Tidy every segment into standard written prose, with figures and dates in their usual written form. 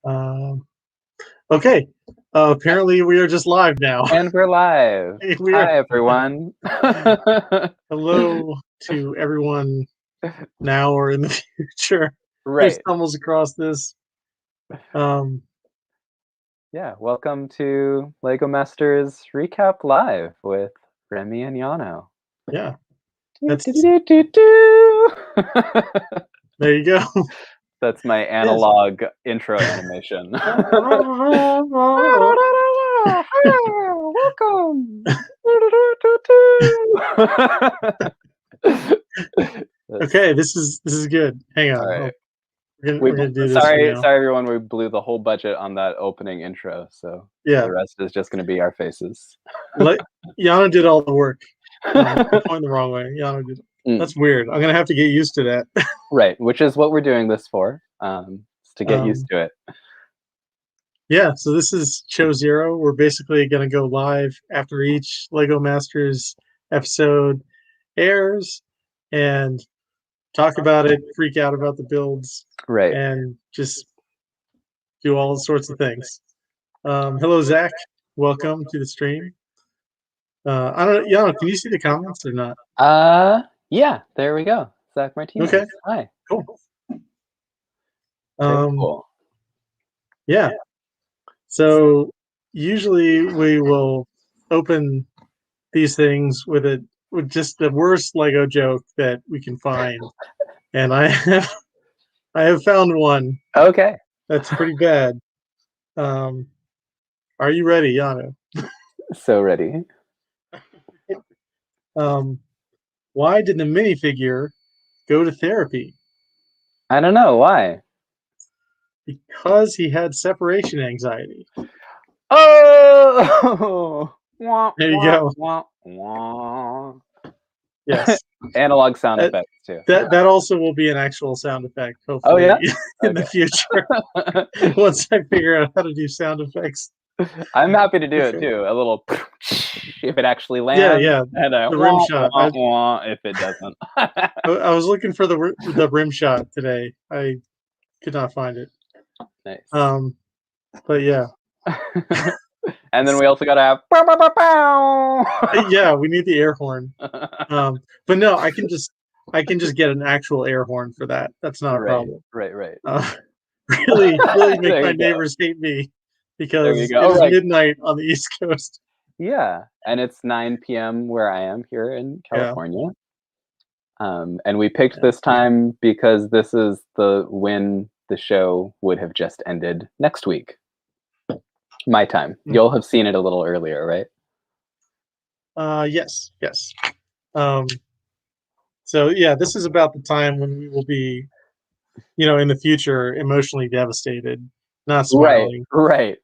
Um, okay. Apparently, we are just live now. And we're live. We Hi, are. everyone. Hello to everyone now or in the future who Right. stumbles across this. Yeah, welcome to Lego Masters Recap Live with Remy and Yano. Yeah. That's There you go. That's my analog intro animation. Welcome. Okay, this is good. Hang on. All right. We're gonna do this. Sorry, everyone. We blew the whole budget on that opening intro, so yeah, the rest is just going to be our faces. Yana did all the work. I'm pointing the wrong way. Yana did. That's weird. I'm gonna have to get used to that. Right, which is what we're doing this for, to get used to it. Yeah, so this is show 0. We're basically gonna go live after each Lego Masters episode airs and talk about it, freak out about the builds, right, and just do all sorts of things. Hello, Zach. Welcome to the stream. I don't know, Yana, can you see the comments or not? Yeah, there we go. Zach Martinez. Okay. Hi. Cool. Cool. Yeah. So usually we will open these things with just the worst Lego joke that we can find, and I have found one. Okay. That's pretty bad. Are you ready, Yano? So ready. Why did the minifigure go to therapy? I don't know why. Because he had separation anxiety. Oh! There you go. Yes. Analog sound effects too. That also will be an actual sound effect, hopefully, in the future. Once I figure out how to do sound effects. I'm happy to do it too. A little if it actually lands. Yeah. And the rim shot. If it doesn't. I was looking for the rim shot today. I could not find it. Nice. But yeah. And then we also gotta have yeah, we need the air horn. But no, I can just get an actual air horn for that. That's not a problem. Right. Really make my neighbors hate me because it is midnight on the East Coast. Yeah, and it's 9 p.m. where I am here in California. Yeah. And we picked this time because this is when the show would have just ended next week. My time. You'll have seen it a little earlier, right? Yes. So yeah, this is about the time when we will be, in the future, emotionally devastated, not smiling. Right.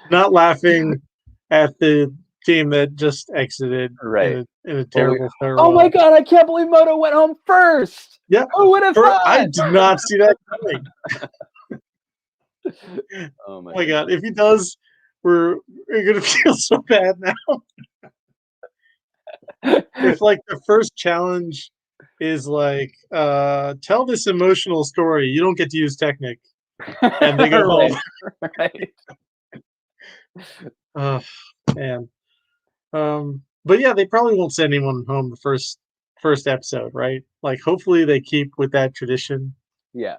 Not laughing at the team that just exited in a terrible farewell. Oh my god, I can't believe Moto went home first! Yeah. Who would have thought? I did not see that coming. Oh my god, if he does, we're gonna feel so bad now. If the first challenge is tell this emotional story, you don't get to use Technic, and they go home. Right. Oh man. But yeah, they probably won't send anyone home the first episode, right? Hopefully they keep with that tradition. Yeah.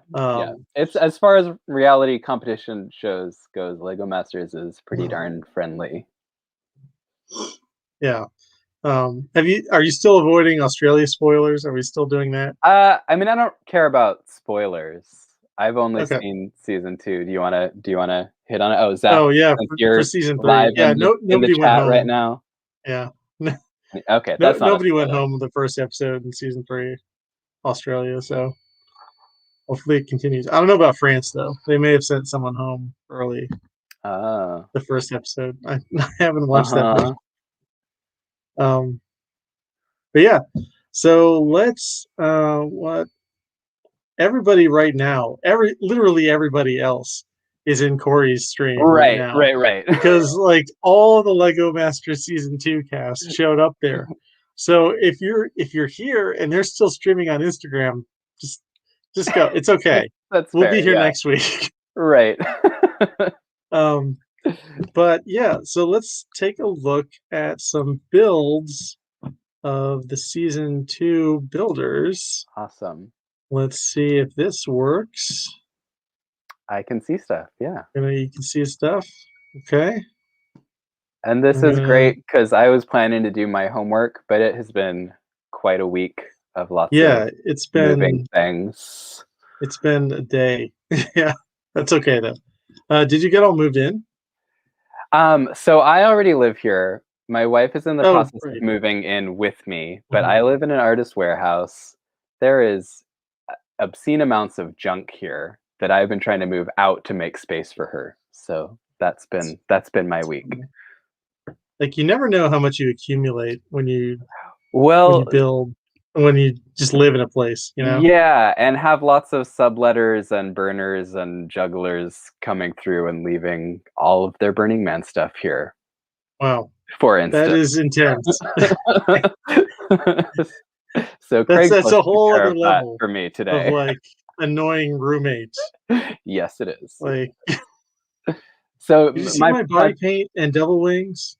It's as far as reality competition shows goes, Lego Masters is pretty darn friendly. Yeah. Are you still avoiding Australia spoilers? Are we still doing that? I mean, I don't care about spoilers. I've only seen season 2. Do you wanna hit on it? Oh, Zach. Oh yeah, for season 3. Live yeah, in the chat right now. Yeah. Okay, that's nobody went home the first episode in season 3, Australia. So hopefully it continues. I don't know about France though. They may have sent someone home early. The first episode. I haven't watched that much. But yeah. So let's everybody right now, literally everybody else is in Corey's stream right now. Right. Because all the Lego Masters season 2 cast showed up there. So if you're here and they're still streaming on Instagram, just go. It's okay. That's we'll fair. be here Yeah. next week. Right. But yeah, so let's take a look at some builds of the season 2 builders. Awesome. Let's see if this works. I can see stuff. Yeah. You can see stuff. Okay. And this is great because I was planning to do my homework, but it has been quite a week of lots of moving things. It's been a day. Yeah, that's okay though. Did you get all moved in? So I already live here. My wife is in the process Right. of moving in with me, but I live in an artist warehouse. There is obscene amounts of junk here that I've been trying to move out to make space for her. So that's been my week. Like you never know how much you accumulate when you Well, build, when you just live in a place, you know? yeah, and have lots of subletters and burners and jugglers coming through and leaving all of their Burning Man stuff here. Wow. For instance. That is intense. So that's a whole care other of that level for me of today. like annoying roommates. Yes, it is. Like, so did you see my body paint and devil wings?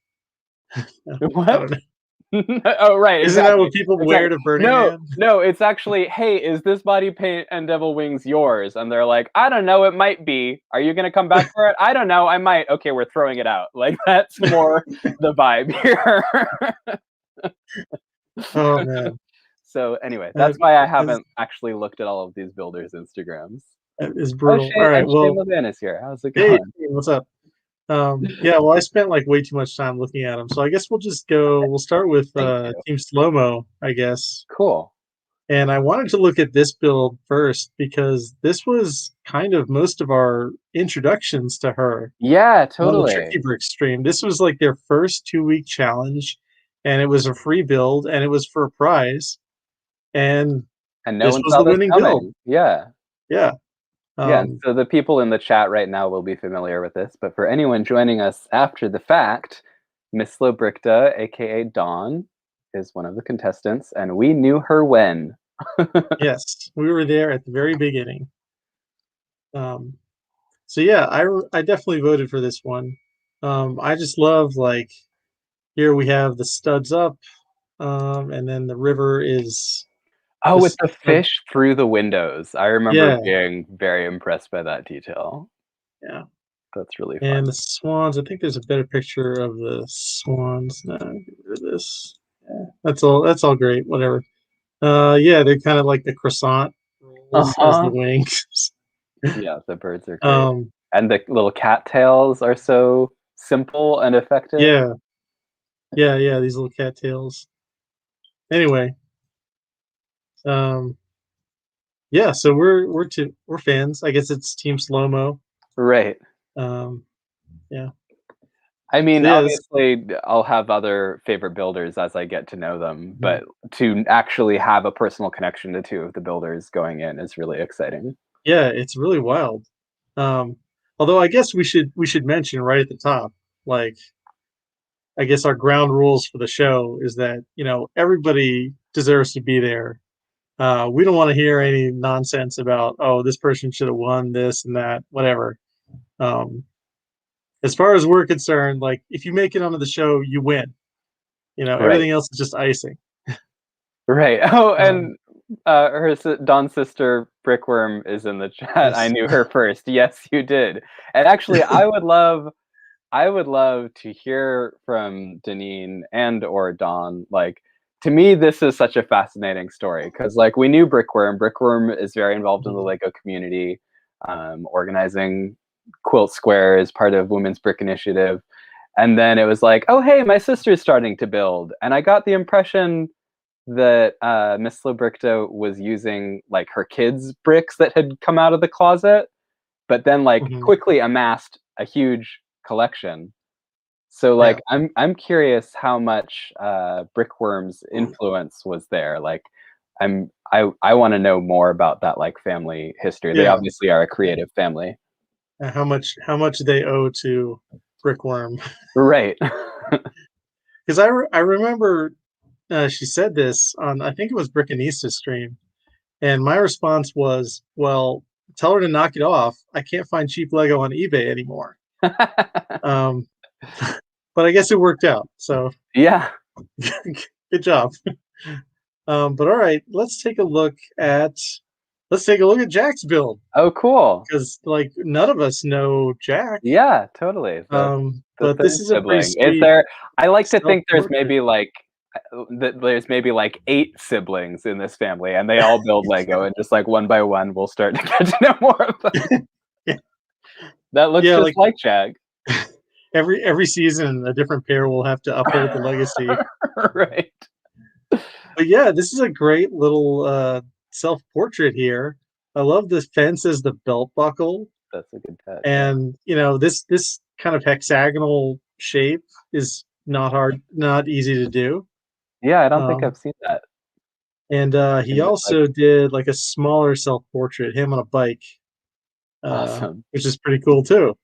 What? I don't know. Oh, right. Isn't that what people wear to Burning Man? No, it's actually, hey, is this body paint and devil wings yours? And they're like, I don't know, it might be. Are you going to come back for it? I don't know, I might. Okay, we're throwing it out. Like, that's more the vibe here. Oh, man. So anyway, that's why I haven't actually looked at all of these builders' Instagrams. That is brutal. All right, well, Shane Levin is here. How's it going? Hey, what's up? Yeah, well, I spent like way too much time looking at them, so I guess we'll just go. We'll start with Team Slow-Mo, I guess. Cool. And I wanted to look at this build first because this was kind of most of our introductions to her. Yeah, totally. On the Tricky Brick stream. This was like their first 2-week challenge, and it was a free build, and it was for a prize. And no this one was saw the this winning coming. build. Yeah. Yeah. Yeah, so the people in the chat right now will be familiar with this, but for anyone joining us after the fact, Miss Slobrichta, aka Dawn, is one of the contestants, and we knew her when. Yes, we were there at the very beginning. So yeah, I definitely voted for this one. I just love, like, here we have the studs up, and then the river is. Oh, with the fish through the windows. I remember being very impressed by that detail. Yeah. That's really fun. And the swans, I think there's a better picture of the swans. No, get rid of this. Yeah, that's all great. Whatever. Yeah, they're kind of like the croissant rolls as the wings. Yeah, the birds are great. And the little cattails are so simple and effective. Yeah, these little cattails. Anyway, yeah, so we're fans. I guess it's Team Slow-Mo. Right. Yeah. I mean, obviously, I'll have other favorite builders as I get to know them, but to actually have a personal connection to two of the builders going in is really exciting. Yeah, it's really wild. Although I guess we should mention right at the top, like, I guess our ground rules for the show is that, everybody deserves to be there. We don't want to hear any nonsense about, oh, this person should have won this and that, whatever. As far as we're concerned, like, if you make it onto the show, you win. Everything else is just icing. Right. Oh, and Dawn's sister Brickworm is in the chat. Yes. I knew her first. Yes, you did. And actually, I would love to hear from Deneen and or Dawn. Like, to me, this is such a fascinating story because, like, we knew Brickworm. Brickworm is very involved in the Lego community, organizing Quilt Square as part of Women's Brick Initiative. And then it was like, oh, hey, my sister's starting to build. And I got the impression that Miss Slobrichta was using, like, her kids' bricks that had come out of the closet, but then, like, quickly amassed a huge collection. So, like, I'm curious how much Brickworm's influence was there. Like, I want to know more about that, like, family history. They obviously are a creative family. How much they owe to Brickworm? Right. Because I remember she said this on, I think it was Brickanista's stream, and my response was, well, tell her to knock it off. I can't find cheap Lego on eBay anymore. Um, but I guess it worked out. So yeah. good job. But all right, let's take a look at Jack's build. Oh, cool. Because like none of us know Jack. Yeah, totally. The But this third is a pretty sibling. Is sweet there? I like to think there's self-portrait. maybe like there's maybe like 8 siblings in this family, and they all build Lego, and just like one by one, we'll start to get to know more of them. Yeah. That looks Yeah, just like Jack. every season, a different pair will have to uphold the legacy. Right. But yeah, this is a great little self-portrait here. I love this fence as the belt buckle, That's a good touch. and this kind of hexagonal shape is not easy to do. Yeah, I don't think Um, I've seen that. and he In, like, also did like a smaller self-portrait, him on a bike, awesome. which is pretty cool too.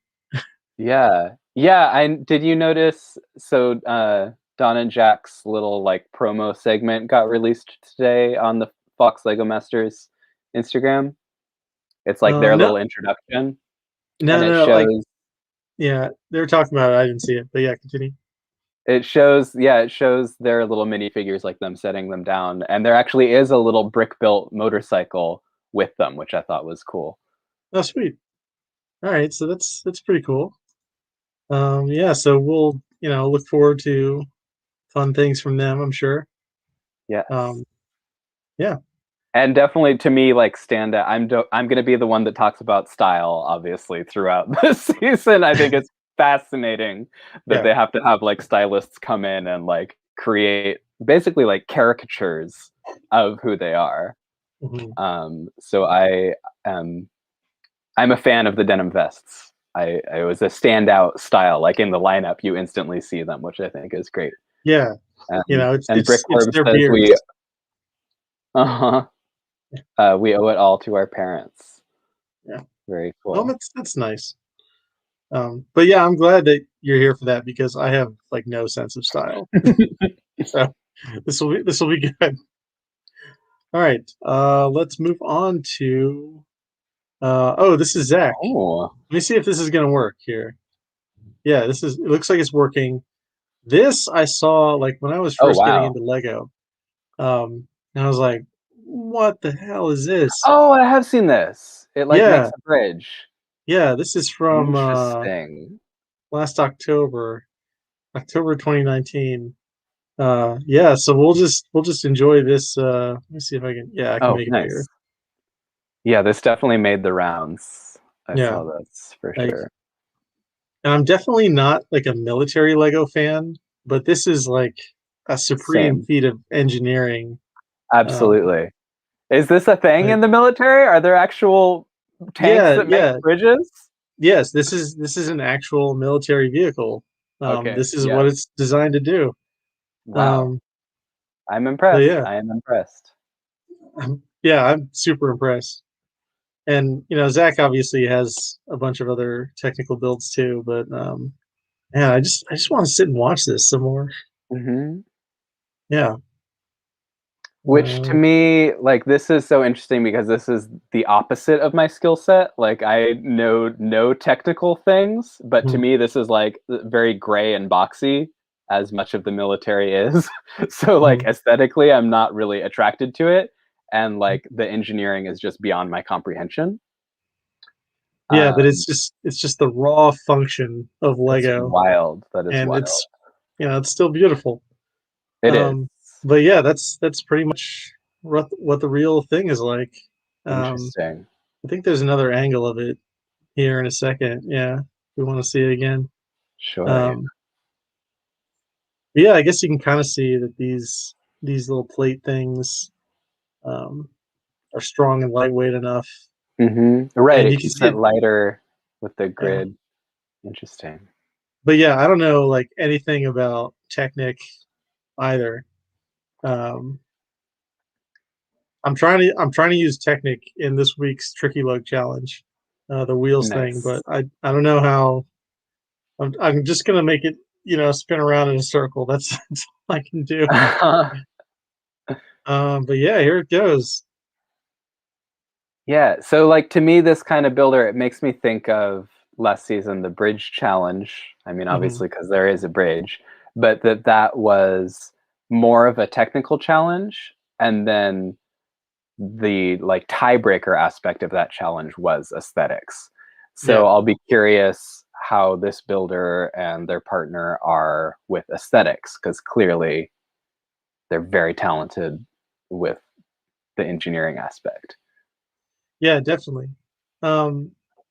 Yeah. Yeah, did you notice so Don and Jack's little like promo segment got released today on the Fox Lego Masters Instagram? It's like their No, little introduction, no, and no, like yeah, they were talking about it. I didn't see it, but yeah, continue. it shows their little minifigures, like them setting them down, and there actually is a little brick built motorcycle with them, which I thought was cool. Oh, sweet. All right, so that's pretty cool. Yeah, so we'll look forward to fun things from them, I'm sure. Yes. Um, yeah. And definitely to me, like stand out. I'm gonna be the one that talks about style, obviously, throughout this season. I think it's fascinating that Yeah. they have to have like stylists come in and like create basically like caricatures of who they are. Mhm. So I'm a fan of the denim vests. I was a standout style. Like in the lineup, you instantly see them, which I think is great. Yeah. It's And it's Brickworm their says we beards. uh-huh. We owe it all to our parents. Yeah. Very Oh, cool. that's nice. But yeah, I'm glad that you're here for that because I have like no sense of style. So this will be good. All right. Let's move on to oh, this is Zach. Oh. Let me see if this is gonna work here. Yeah, it looks like it's working. This I saw like when I was Oh, first getting wow. into Lego. And I was like, "What the hell is this?" Oh, I have seen this. It like Yeah, makes a bridge. yeah, this is from Interesting. last October 2019. Yeah, so we'll just enjoy this. Let me see if I can Oh, make it bigger. nice. Yeah, this definitely made the rounds. I Yeah, saw this for like, sure. and I'm definitely not like a military Lego fan, but this is like a supreme Same. feat of engineering. Um, Absolutely. Is this a thing like, in the military? Are there actual tanks yeah, that make yeah, bridges? yes, this is an actual military vehicle. Okay, This is what yes. it's designed to do. Wow. Um, I'm so impressed. yeah, I am impressed. yeah, I'm super impressed. And Zach obviously has a bunch of other technical builds too, but yeah, I just want to sit and watch this some more. Mhm. Yeah. Which to Uh, me, like, this is so interesting because this is the opposite of my skill set. Like, I know no technical things, but to mhm. me, this is like very gray and boxy, as much of the military is. So, like, Mhm. aesthetically, I'm not really attracted to it. And like, the engineering is just beyond my comprehension. Yeah, but Um, it's just the raw function of that's Lego, wild. That is and wild. it's still beautiful. It is Um, but yeah, that's pretty much what the real thing is like. Um, interesting. I think there's another angle of it here in a second. Yeah, if we want to see it again. Sure. Yeah. Um, yeah, I guess you can kind of see that these little plate things um, are strong and lightweight enough, Right. and It you can keeps see it it. lighter with the Yeah, grid. Interesting. but yeah, I don't know like anything about Technic either. Um, I'm trying to use Technic in this week's Tricky Lug Challenge, the wheels thing, Nice. but I don't know how. I'm just gonna make it spin around in a circle. That's all I can do. Yeah, But yeah, here it goes. Yeah, so like to me, this kind of builder, it makes me think of last season, the bridge challenge. I mean, Hmm. obviously, because there is a bridge, but that was more of a technical challenge, and then the like tiebreaker aspect of that challenge was aesthetics. So Yeah. I'll be curious how this builder and their partner are with aesthetics, because clearly they're very talented with the engineering aspect. Yeah, definitely.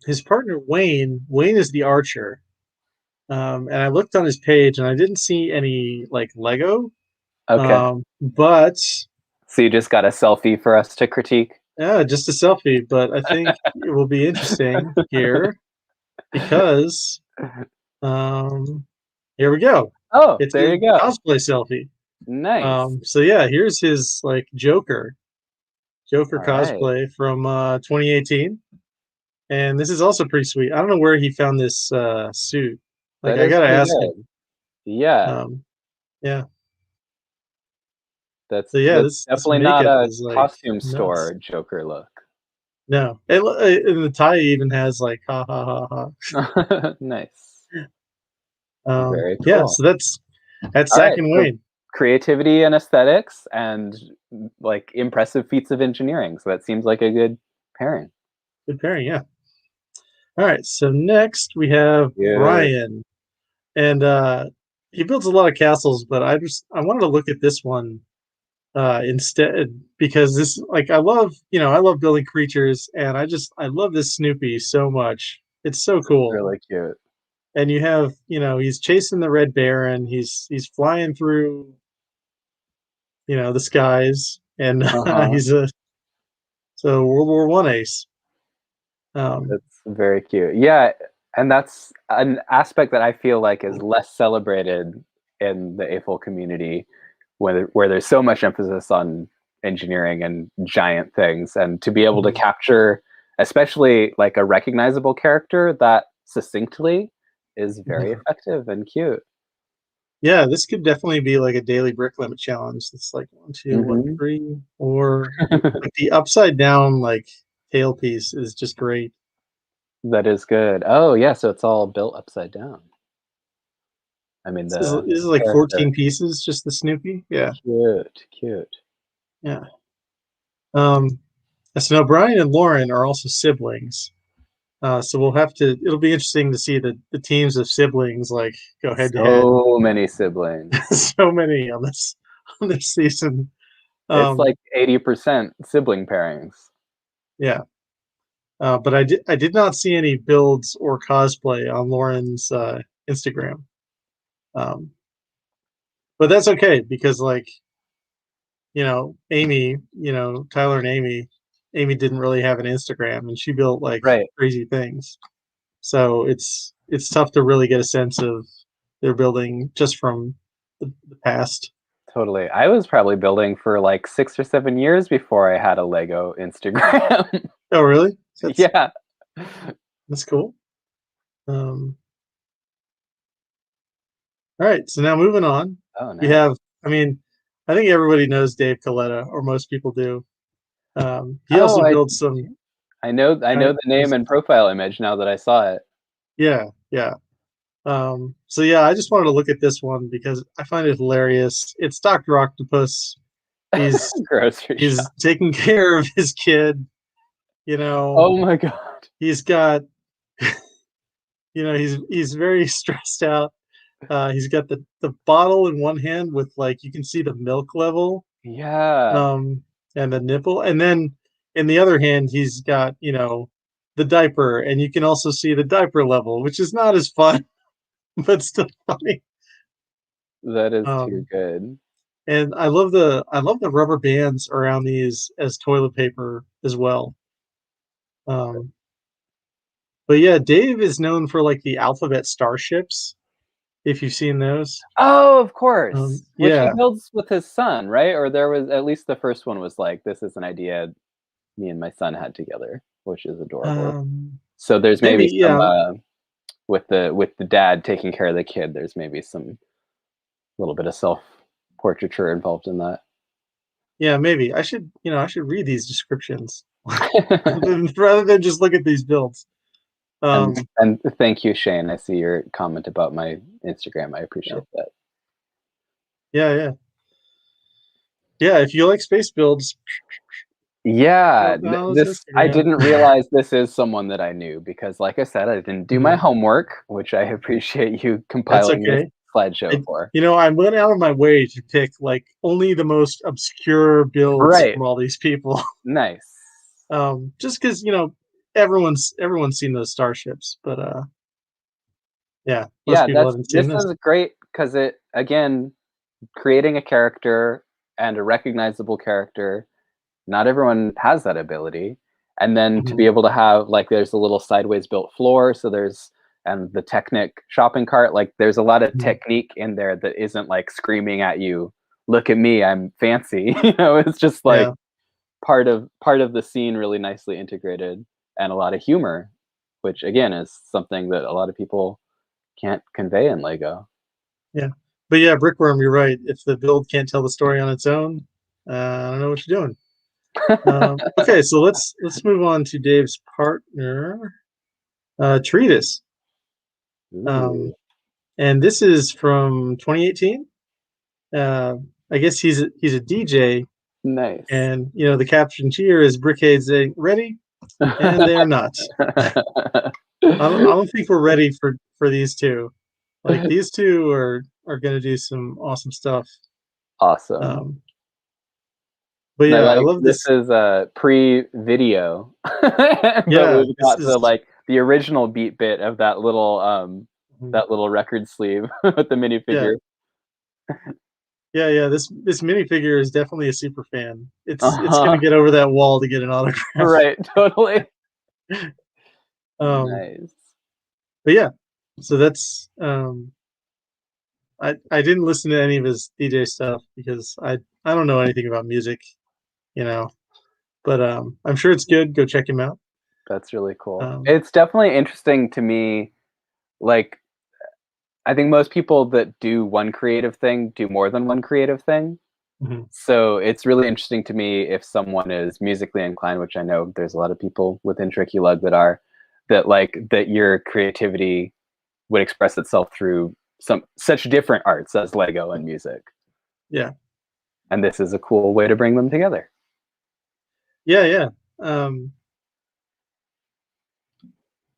His partner Wayne is the archer. And I looked on his page and I didn't see any like Lego. Okay. But So you just got a selfie for us to critique? yeah, just a selfie. But I think it will be interesting here because um, here we go. Oh, It's there a you go. cosplay selfie. Nice. So yeah, here's his like Joker All right. cosplay from 2018, and this is also pretty sweet. I don't know where he found this suit. Like That I is gotta pretty ask him. good. Yeah. Um, yeah. That's So yeah, this definitely not makeup a is like costume nuts. store Joker look. No, and the tie even has like ha ha ha ha. Nice. Very Yeah, cool. so that's All Zach right. and So Wayne. creativity and aesthetics and like impressive feats of engineering. So that seems like a good pairing. Good pairing, yeah. All right, so next we have Yeah. Brian, and he builds a lot of castles, but I wanted to look at this one instead because this like I love building creatures, and I love this Snoopy so much. It's so cool. Really cute. And you have he's chasing the Red Baron. He's flying through the skies, and Uh-huh. he's a so World War I ace. Um, That's very cute. Yeah, and that's an aspect that I feel like is less celebrated in the AFOL community, where there's so much emphasis on engineering and giant things, and to be able to mhm, capture, especially like a recognizable character that succinctly is very mhm. effective and cute. Yeah, this could definitely be like a daily brick limit challenge. It's like one, two, what, Hmm. three, or like the upside down like tail piece is just great. That is good. Oh yeah, so it's all built upside down. I mean This is the like character. 14 pieces, just the Snoopy. Yeah, Cute, cute. yeah. Um, so now Brian and Lauren are also siblings. So we'll have to. It'll be interesting to see the teams of siblings like go head to head. So many siblings. So many on this season. It's Um, like 80% sibling pairings. yeah. But I did not see any builds or cosplay on Lauren's Instagram. Um, but that's okay because like Amy, Tyler and Amy didn't really have an Instagram and she built like Right. crazy things. So it's tough to really get a sense of their building just from the past. Totally. I was probably building for like 6 or 7 years before I had a Lego Instagram. Oh, really? That's Yeah. that's cool. Um, all right, so now moving on, Oh, we nice. have. I mean, I think everybody knows Dave Coletta, or most people do. He Oh, also builds some I know giant the name and pieces. profile image now that I saw it. Yeah, yeah. So yeah, I just wanted to look at this one because I find it hilarious. It's Dr. Octopus. He's Grocery he's shop. taking care of his kid. You know, Oh my god. he's got he's very stressed out. He's got the bottle in one hand with like you can see the milk level, Yeah. and the nipple, and then in the other hand he's got the diaper, and you can also see the diaper level, which is not as fun, but still funny. That is too Um, good. and I love the rubber bands around these as toilet paper as well. Um, but yeah, Dave is known for like the alphabet starships. If you've seen those, Oh, of course. Which he yeah. builds with his son, right? Or there was at least the first one was like, this is an idea me and my son had together, which is adorable. Um, So there's maybe, maybe some yeah, with the dad taking care of the kid, there's maybe some little bit of self portraiture involved in that. yeah, maybe I should read these descriptions. rather than just look at these builds. And thank you, Shane. I see your comment about my Instagram. I appreciate that. Yeah. If you like space builds, yeah, this I didn't realize this is someone that I knew because, like I said, I didn't do my homework, which I appreciate you compiling this slideshow for. I went out of my way to pick like only the most obscure builds from all these people. Nice. Just because everyone's seen those starships, but most people haven't seen this. Is great because it again creating a character and a recognizable character. Not everyone has that ability, and then to be able to have like there's a little sideways built floor, so there's and the Technic shopping cart, like there's a lot of technique in there that isn't like screaming at you, look at me, I'm fancy. It's just like part of the scene, really nicely integrated, and a lot of humor, which again is something that a lot of people can't convey in Lego. But yeah, Brickworm, you're right. If the build can't tell the story on its own, I don't know what you're doing. Okay, so let's move on to Dave's partner, Treatise. And this is from 2018. I guess he's a DJ. Nice. And the caption here is Brickade saying, "Ready?" And they're not. I don't think we're ready for these two. Like these two are going to do some awesome stuff. Awesome. But yeah, I love this. This is a pre-video. But we've got the original beat bit of that little record sleeve with the minifigure. Yeah. This minifigure is definitely a super fan. It's gonna get over that wall to get an autograph. Right, totally. Nice. But yeah, so that's I didn't listen to any of his DJ stuff because I don't know anything about music, but I'm sure it's good. Go check him out. That's really cool. It's definitely interesting to me. Like, I think most people that do one creative thing do more than one creative thing. So it's really interesting to me if someone is musically inclined, which I know there's a lot of people within Tricky Lug that are, that your creativity would express itself through such different arts as Lego and music. Yeah. And this is a cool way to bring them together. Yeah.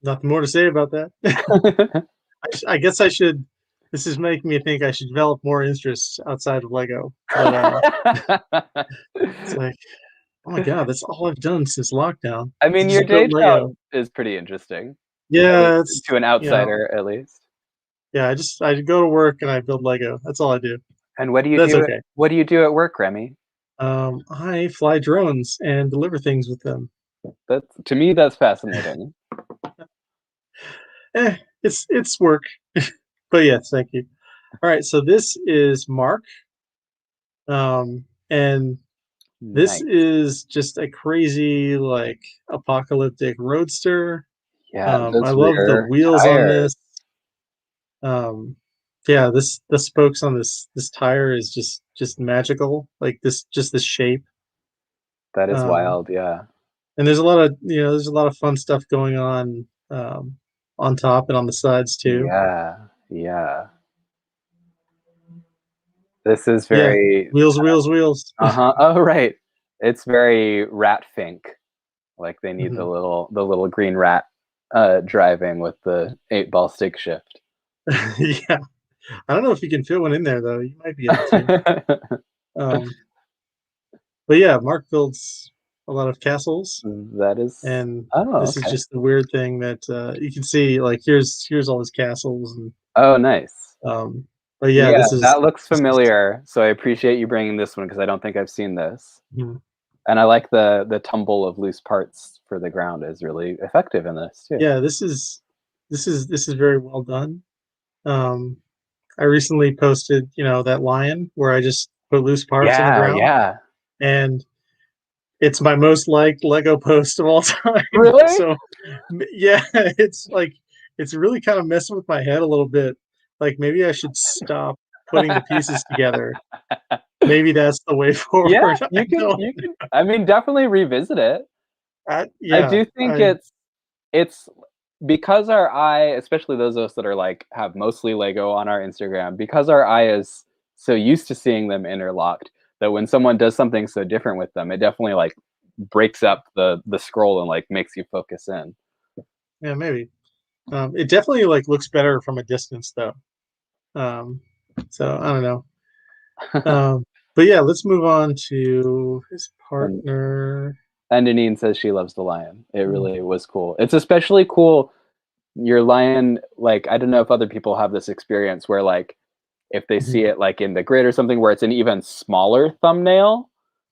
Nothing more to say about that. I guess I should. This is making me think I should develop more interests outside of Lego. But it's like, oh my god, that's all I've done since lockdown. I mean, your day job is pretty interesting. Yeah, to an outsider, at least. Yeah, I go to work and I build Lego. That's all I do. And what do you do? Okay. What do you do at work, Remy? I fly drones and deliver things with them. To me, that's fascinating. It's work. But yes, thank you. All right, so this is Mark. And this is just a crazy, like, apocalyptic roadster. Yeah, I love the wheels on this. The spokes on this tire is just magical. Like this shape. That is wild, yeah. And there's a lot of fun stuff going on top and on the sides too. Yeah. This is very wheels. Oh right. It's very rat fink. Like they need the little green rat driving with the 8-ball stick shift. Yeah. I don't know if you can fit one in there though. You might be able to. But yeah, Mark builds a lot of castles. That is, this is just the weird thing that you can see. Like here's all his castles. And, nice. But yeah, that looks familiar. So I appreciate you bringing this one because I don't think I've seen this. And I like the tumble of loose parts for the ground is really effective in this too. Yeah, this is very well done. I recently posted, that lion where I just put loose parts on the ground. Yeah. And it's my most liked Lego post of all time. Really? So yeah, it's like it's really kind of messing with my head a little bit. Like maybe I should stop putting the pieces together. Maybe that's the way forward. Yeah, you can. I mean, definitely revisit it. I do think it's because our eye, especially those of us that are like have mostly Lego on our Instagram, because our eye is so used to seeing them interlocked that when someone does something so different with them, it definitely like breaks up the scroll and like makes you focus in. Yeah, maybe. It definitely like looks better from a distance though. So I don't know. But yeah, let's move on to his and partner. and Janine says she loves the lion. It really was cool. It's especially cool. Your lion, like I don't know if other people have this experience where like if they see it like in the grid or something where it's an even smaller thumbnail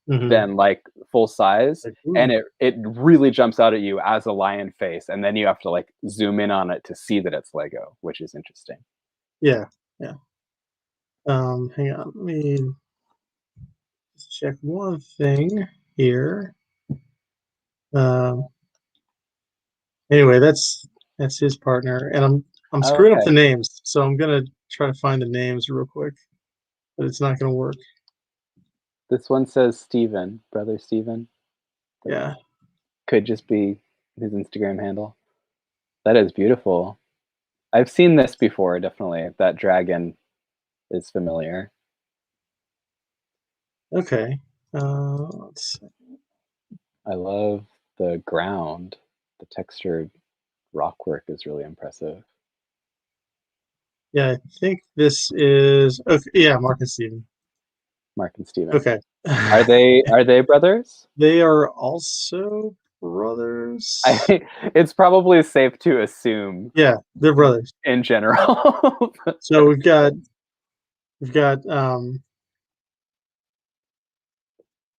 than like full size, Like, and it really jumps out at you as a lion face, and then you have to like zoom in on it to see that it's Lego, which is interesting. yeah, yeah. Hang on, let me just check one thing here. Um, anyway, that's his partner, and I'm Oh, screwing up okay. the names, so I'm gonna try to find the names real quick, but it's not gonna work. This one says Steven, brother Steven. Yeah. Could just be his Instagram handle. That is beautiful. I've seen this before, definitely. That dragon is familiar. Okay. Let's see. I love the ground. The textured rock work is really impressive. Yeah, I think this is okay. Yeah, Mark and Steven. Mark and Steven. Okay. Are they brothers? They are also brothers. It's probably safe to assume Yeah, they're brothers. in general. So we've got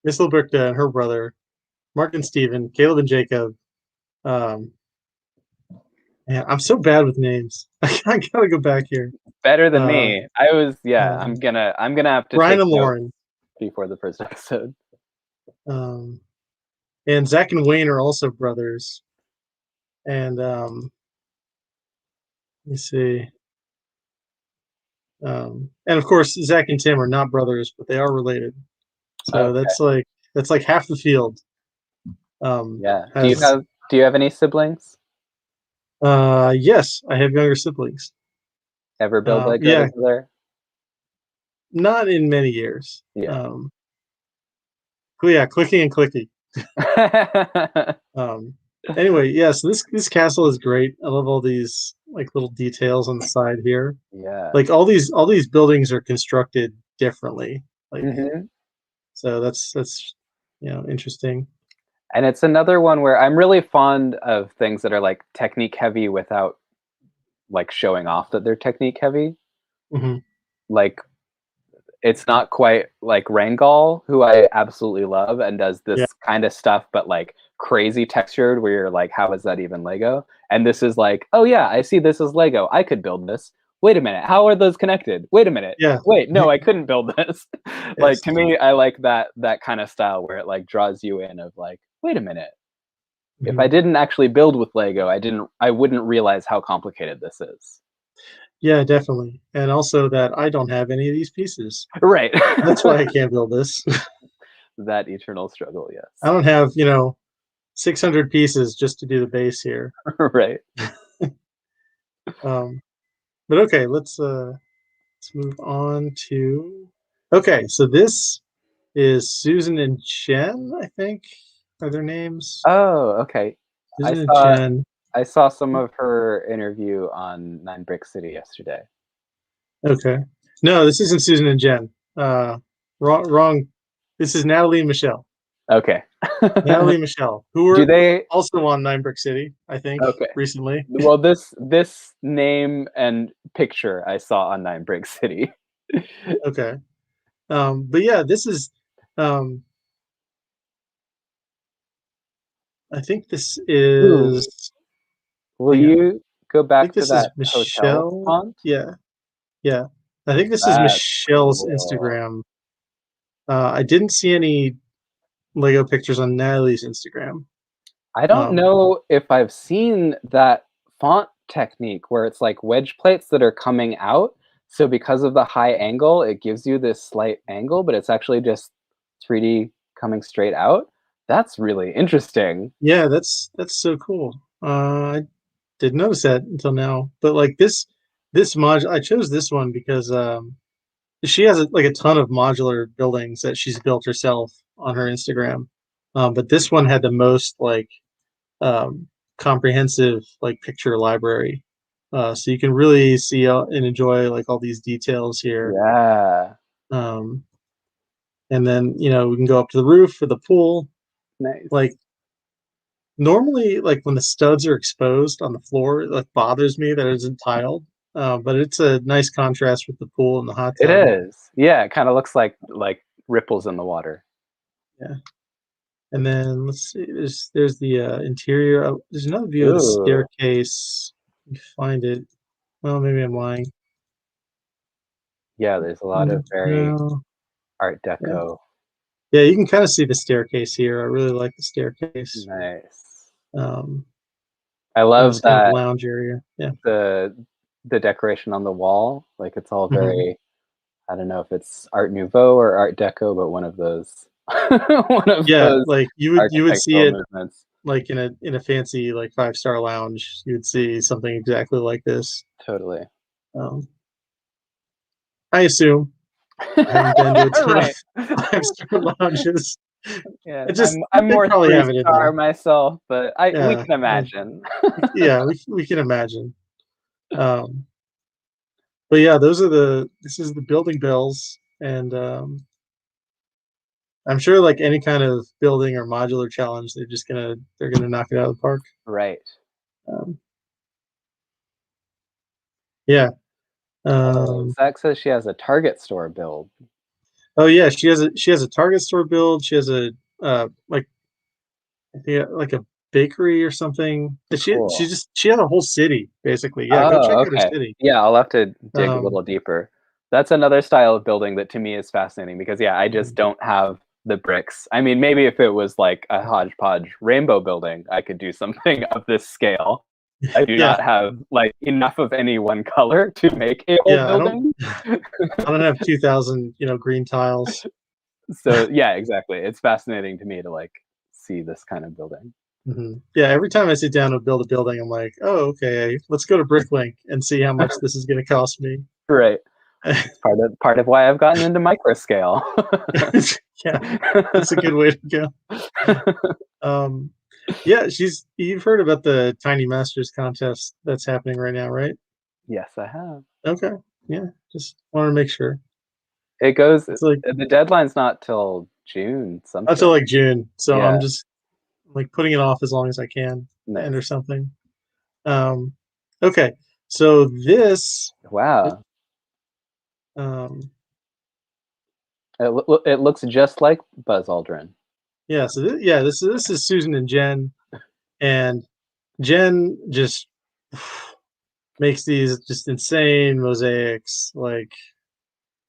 Miss Libricta and her brother, Mark and Steven, Caleb and Jacob. Um, yeah, I'm so bad with names. I gotta go back here. Better than Uh, me. I was I'm um, gonna have to Brian take and notes Lauren. before the first episode. Um, and Zach and Wayne are also brothers. And let me see. And of course, Zach and Tim are not brothers, but they are related. So Okay. that's like half the field. Yeah. Has Do you have any siblings? yes, I have younger siblings. Ever build Lego Yeah, together? not in many years. Yeah. Yeah, clicky and clicky. Um, anyway, yeah, so this castle is great. I love all these like little details on the side here. Yeah. Like all these buildings are constructed differently. Like Hmm. so that's interesting. And it's another one where I'm really fond of things that are like technique heavy without like showing off that they're technique heavy. Hmm. Like it's not quite like Rangal, who I absolutely love and does Yeah, this kind of stuff, but like crazy textured where you're like, how is that even Lego? And this is like, oh yeah, I see this as Lego. I could build this. Wait a minute, how are those connected? Wait a minute. yeah, Wait, no, I couldn't build this. Like yes, to me, I like that kind of style where it like draws you in of like, wait a minute. If hmm I didn't actually build with Lego, I wouldn't realize how complicated this is. yeah, definitely. And also that I don't have any of these pieces. Right. That's why I can't build this. That eternal struggle, I yes. don't have 600 pieces just to do the base here. Right. Um, but okay, let's move on to. Okay, so this is Susan and Jen, I think are their names. Oh, okay. I Susan and saw Jen. I saw some of her interview on Nine Brick City yesterday. Okay. No, this isn't Susan and Jen. Wrong, wrong. This is Natalie and Michelle. Okay. Natalie and Michelle, who Do were they also on Nine Brick City, I think, Okay. recently. Well, this name and picture I saw on Nine Brick City. Okay. But yeah, this is um I think this Ooh. is Will hang on. you go I think back to this is that hotel Michelle. font? Yeah, yeah. I think this is That's Michelle's cool. Instagram. I didn't see any Lego pictures on Natalie's Instagram. I don't Um, know if I've seen that font technique where it's like wedge plates that are coming out. So because of the high angle, it gives you this slight angle, but it's actually just 3D coming straight out. That's really interesting. Yeah, that's so cool. I didn't notice that until now. But like this mod, I chose this one because she has like a ton of modular buildings that she's built herself on her Instagram. But this one had the most like um, comprehensive like picture library. So you can really see and enjoy like all these details here. Yeah. Um, and then we can go up to the roof for the pool. Nice. Like normally, like when the studs are exposed on the floor, it like bothers me that it isn't tiled. But it's a nice contrast with the pool and the hot It tub. is. Yeah, it kind of looks like ripples in the water. Yeah. And then let's see. There's the interior. Oh, there's another view of the Ooh. staircase. Let me find it. Well, maybe I'm lying. Yeah, there's a lot of very No. Art Yeah. Deco. Yeah, you can kind of see the staircase here. I really like the staircase. Nice. Um, I and this love kind of that lounge area. Yeah. the decoration on the wall, like it's all Hmm. very, I don't know if it's Art Nouveau or Art Deco, but one of those one of Yeah, those like you would see architectural it movements. like in a fancy like 5-star lounge. You would see something exactly like this. Totally. Um, I assume. I haven't been to a ton of Right. 5-star lounges. Yeah, It just I'm they more probably have it in 3-star there. myself, but we Yeah, can imagine. yeah, we can imagine. Um, but yeah, this is the building bills, and I'm sure like any kind of building or modular challenge, they're gonna knock it out of the park. Right. Um, yeah. Oh, Um, Zach says she has a Target store build. oh yeah, she has a Target store build. She has a like I think like a bakery or something. Cool. She had a whole city basically. Yeah, go check Oh, out her okay. city. Yeah, I'll have to dig a Um, little deeper. That's another style of building that to me is fascinating because, yeah, I just don't have the bricks. I mean, maybe if it was like a hodgepodge rainbow building, I could do something of this scale. I do yeah, not have like enough of any one color to make a whole yeah. building. I don't have 2,000 green tiles. So, yeah, exactly. It's fascinating to me to like see this kind of building. Yeah, every time I sit down to build a building, I'm like, oh, okay, let's go to Bricklink and see how much this is going to cost me. Right. It's part of why I've gotten into microscale. Yeah, that's a good way to go. Yeah, you've heard about the Tiny Masters contest that's happening right now, right? Yes, I have. Okay, yeah, just wanted to make sure. It goes It's like the deadline's not till June until something. like June, so Yeah, I'm just like putting it off as long as I can to enter nice. something. Um, okay, so this Wow. um, It looks just like Buzz Aldrin. yeah, so this is Susan and Jen, and Jen just makes these just insane mosaics, like,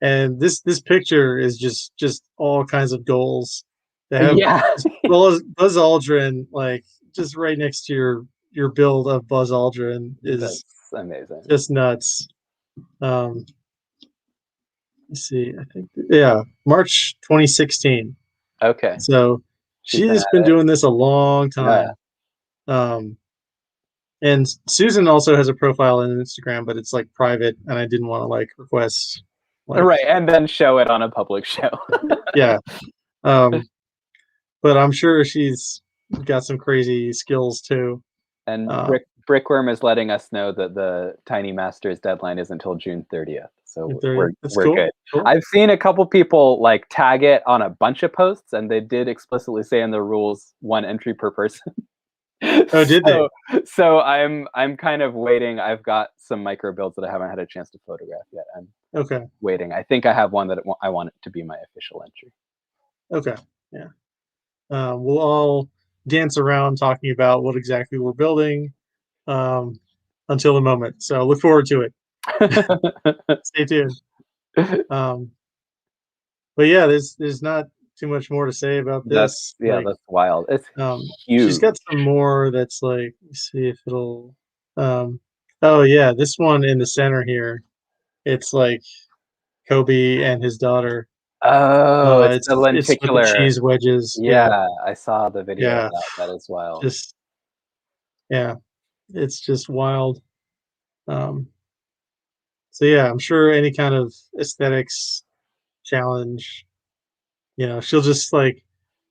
and this picture is just all kinds of goals. They have Yeah, Buzz Aldrin, like just right next to your build of Buzz Aldrin is that's amazing. just nuts. Um, let's see, I think yeah, March 2016. Okay, So she's been she's been at it. doing this a long Yeah. time. Um, and Susan also has a profile on Instagram, but it's like private, and I didn't want to like request like Right, and then show it on a public show. yeah. Um, but I'm sure she's got some crazy skills too. And Uh, Brickworm is letting us know that the Tiny Masters deadline is until June 30th. So that's we're cool. good. Cool. I've seen a couple people like tag it on a bunch of posts, and they did explicitly say in the rules 1 entry per person. Oh, did they? so so I'm kind of waiting. I've got some micro builds that I haven't had a chance to photograph yet. I'm Okay. waiting. I think I have one that I want it to be my official entry. Okay. Yeah. We'll all dance around talking about what exactly we're building um, until the moment. So look forward to it. Stay tuned. Um, but yeah, there's not too much more to say about this. Like, That's wild. It's she's huge. got some more that's like, let's see if it'll. Um, oh yeah, this one in the center here. It's like Kobe and his daughter. Oh, it's the It's with the lenticular. cheese wedges. Yeah, Yeah, I saw the video of yeah, that. That is wild. just yeah, it's just wild. Um, so yeah, I'm sure any kind of aesthetics challenge, she'll just like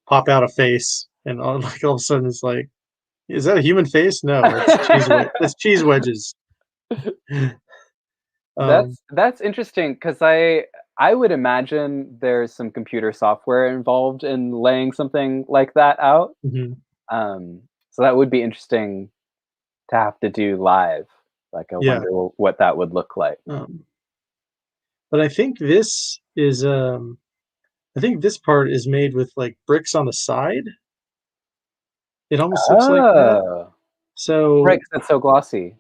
pop out a face, and like all of a sudden it's like, is that a human face? No, it's That's cheese wedges. Um, That's interesting because I would imagine there's some computer software involved in laying something like that out. mhm, So that would be interesting to have to do live. Like, I yeah. wonder what that would look like. Um, but I think this part is made with like bricks on the side. It almost looks like that. Oh, right, So 'cause it's so glossy.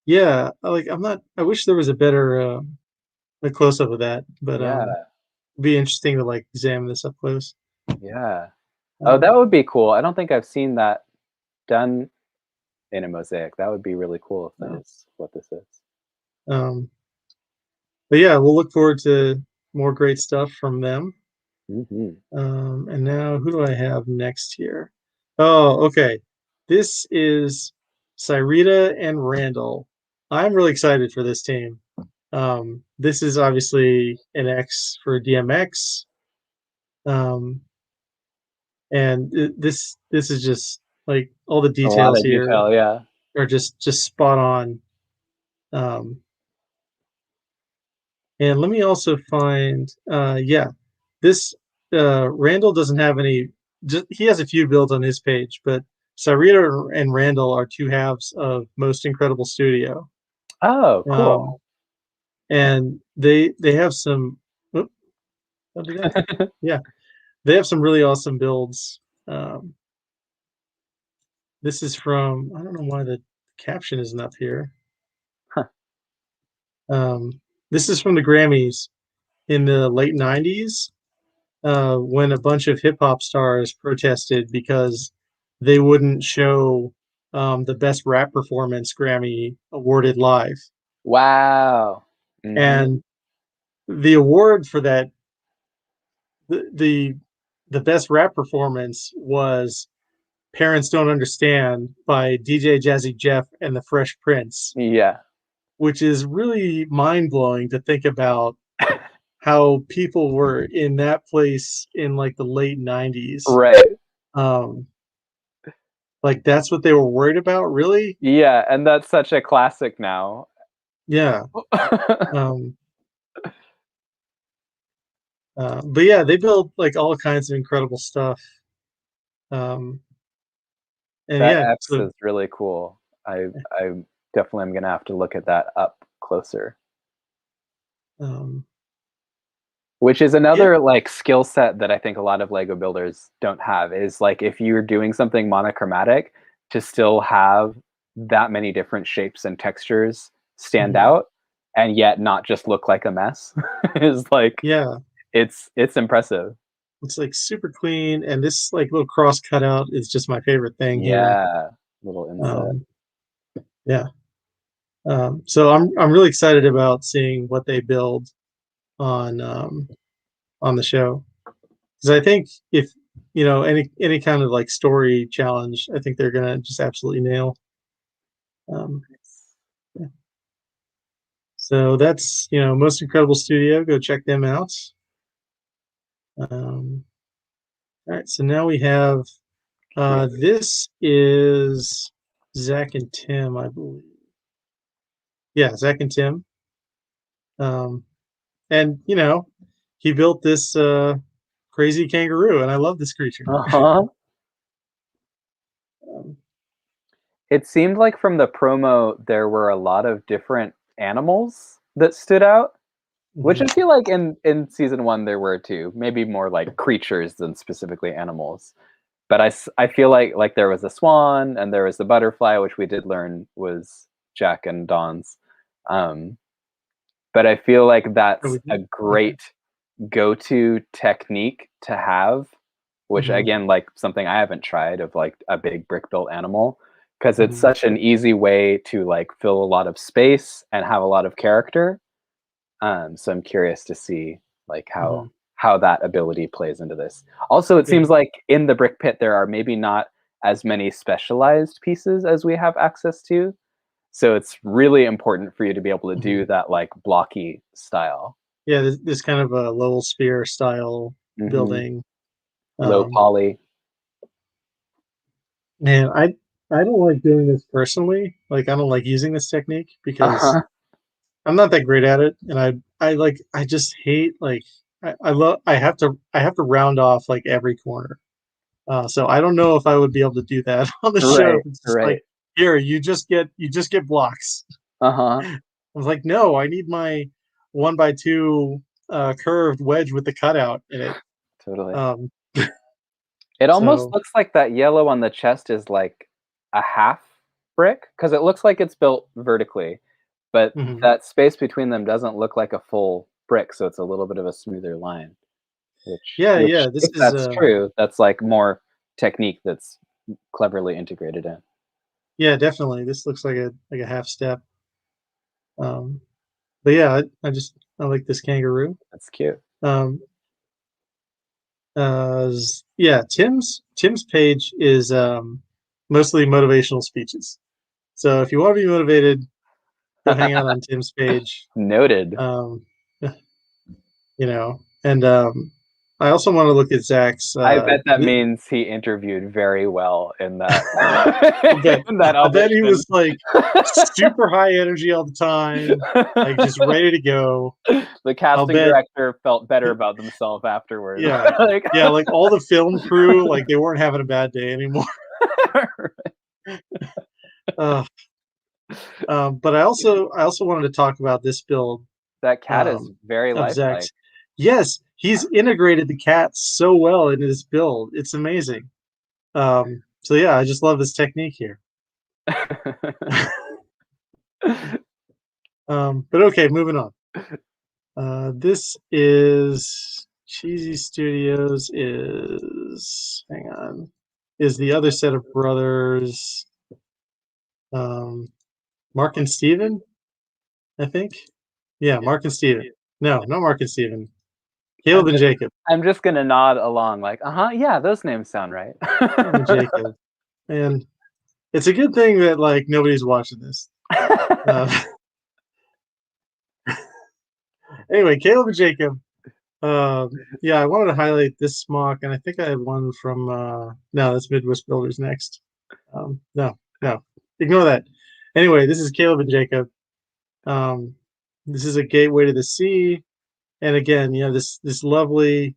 yeah, I wish there was a better a close up of that, but Yeah, it'd be interesting to like examine this up close. yeah. Oh, that Um, would be cool. I don't think I've seen that done in a mosaic. That would be really cool if that uh, is what this is. um, but yeah, we'll look forward to more great stuff from them. Mhm. And now who do I have next here? Oh, okay. This is Cyrita and Randall. I'm really excited for this team. This is obviously an X for DMX. Um, and this is just like all the A lot details of here detail, yeah. are just spot on. Um, and let me also find, yeah, this Randall doesn't have any. He has a few builds on his page, but Sarita and Randall are two halves of Most Incredible Studio, Oh, cool. um, and they have some. Oop, what did I? Yeah, they have some really awesome builds. Um, this is from, I don't know why the caption isn't up here. Huh. Um, this is from the Grammys in the late '90s, when a bunch of hip hop stars protested because they wouldn't show the best rap performance Grammy awarded live. Wow. Mhm. And the award for that, the, the the best rap performance was "Parents Don't Understand" by DJ Jazzy Jeff and the Fresh Prince, Yeah. which is really mind blowing to think about how people were in that place in like the late '90s. Right. Um, Like, that's what they were worried about, really? Yeah, and that's such a classic now. Yeah, um, but yeah, they build, like, all kinds of incredible stuff, um, and That yeah, X so is really cool. I definitely am gonna have to look at that up closer. um, Which is yeah, another, like, skill set that I think a lot of Lego builders don't have, is, like, if you're doing something monochromatic, to still have that many different shapes and textures stand mhm, out, and yet not just look like a mess, is, like, yeah, it's impressive. it's, like, super clean, and this, like, little cross cutout is just my favorite thing here, Yeah, little inset. um, yeah, so I'm really excited about seeing what they build on, um, on the show, because I think if, any kind of, like, story challenge, I think they're gonna just absolutely nail. Um, yeah. So that's, Most Incredible Studio. Go check them out. Um, all right. So now we have, this is Zach and Tim, I believe. Yeah, Zach and Tim. Um, and, he built this crazy kangaroo, and I love this creature. Uh-huh. Um, It seemed like from the promo, there were a lot of different animals that stood out, which I mhm, feel like in season 1 there were too, maybe more like creatures than specifically animals. But I feel like there was a swan and there was the butterfly, which we did learn was Jack and Dawn's. Um, but I feel like oh, that's we a did. Okay. great go-to technique to have, which Hmm. again, like something I haven't tried of like a big brick built animal, because it's Hmm. such an easy way to like fill a lot of space and have a lot of character. So I'm curious to see like Hmm. how that ability plays into this. Also, it seems like in the brick pit there are maybe not as many specialized pieces as we have access to. So it's really important for you to be able to do that like blocky style. Yeah, this kind of a Lowell Spear style building. Low poly. Man, I don't like doing this personally. Like I don't like using this technique because I'm not that great at it, and I just hate like I have to round off like every corner. So I don't know if I would be able to do that on the show. It's just like, here, you just get blocks. I was like, no, I need my 1x2 curved wedge with the cutout in it. Totally. It almost looks like that yellow on the chest is like a half brick because it looks like it's built vertically, but that space between them doesn't look like a full brick, so it's a little bit of a smoother line. Which this that's true. That's like more technique that's cleverly integrated in. Yeah, definitely. This looks like a half step. But yeah, I like this kangaroo. That's cute. Yeah, Tim's page is mostly motivational speeches. So if you want to be motivated, go hang out on Tim's page. Noted. You know, and I also want to look at Zach's. I bet that means he interviewed very well in that. I bet he was like super high energy all the time, like just ready to go. The casting director felt better about themselves afterwards. Yeah, like all the film crew, like they weren't having a bad day anymore. But I also wanted to talk about this build. That cat is very lifelike. Yes, he's integrated the cat so well into this build. It's amazing. So yeah, I just love this technique here. But okay, moving on. This is Cheesy Studios is the other set of brothers. Mark and Steven, I think. Yeah, Mark and Steven. No, not Mark and Steven. Caleb and Jacob. I'm just gonna nod along, like, yeah, those names sound right. Caleb and Jacob. And it's a good thing that like nobody's watching this. Anyway, Caleb and Jacob. Yeah, I wanted to highlight this smock, and I think I have one from no, that's Midwest Builders next. No, ignore that. Anyway, this is Caleb and Jacob. This is a gateway to the sea, and again, this lovely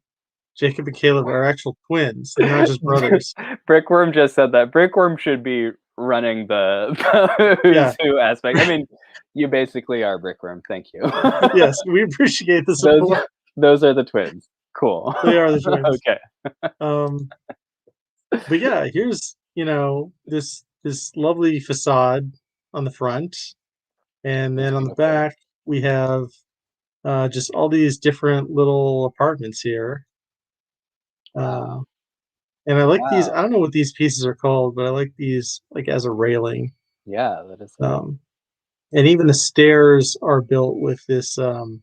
Jacob and Caleb are actual twins. They're not just brothers. Brickworm just said that. Brickworm should be running the who's who aspect. I mean, you basically are Brickworm. Thank you. Yes, we appreciate the support. Those are the twins. Cool. They are the twins. Okay. But yeah, here's this lovely facade on the front, and then on the back we have just all these different little apartments here. And I like these. I don't know what these pieces are called, but I like these like as a railing. Yeah, that is. And even the stairs are built with this kind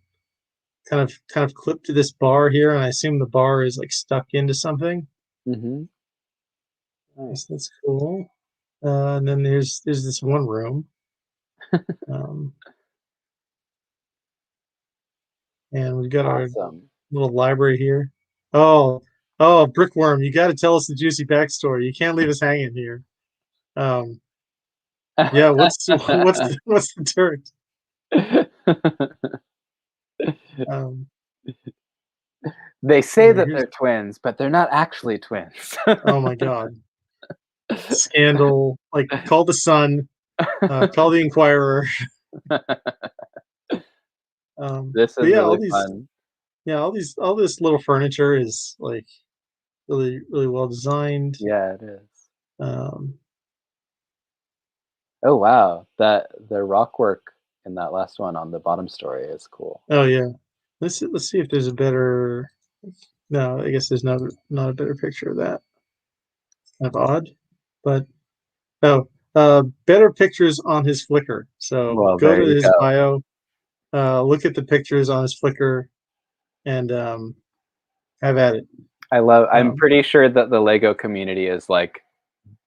of clipped to this bar here, and I assume the bar is like stuck into something. Nice, that's cool. And then there's this one room. And we've got our little library here. Oh, Brickworm, you got to tell us the juicy backstory. You can't leave us hanging here. Yeah, what's the dirt? They say that they're twins, but they're not actually twins. Oh my god. Scandal. Like, call the Sun, call the Inquirer. This is really fun. Yeah, all this little furniture is like really, really well designed. Yeah, it is. Oh wow, the rock work in that last one on the bottom story is cool. Oh yeah, let's see if there's a better. No, I guess there's not a better picture of that. Kind of odd, but better pictures on his Flickr. So go to his bio, look at the pictures on his Flickr, and have at it. I'm pretty sure that the Lego community is like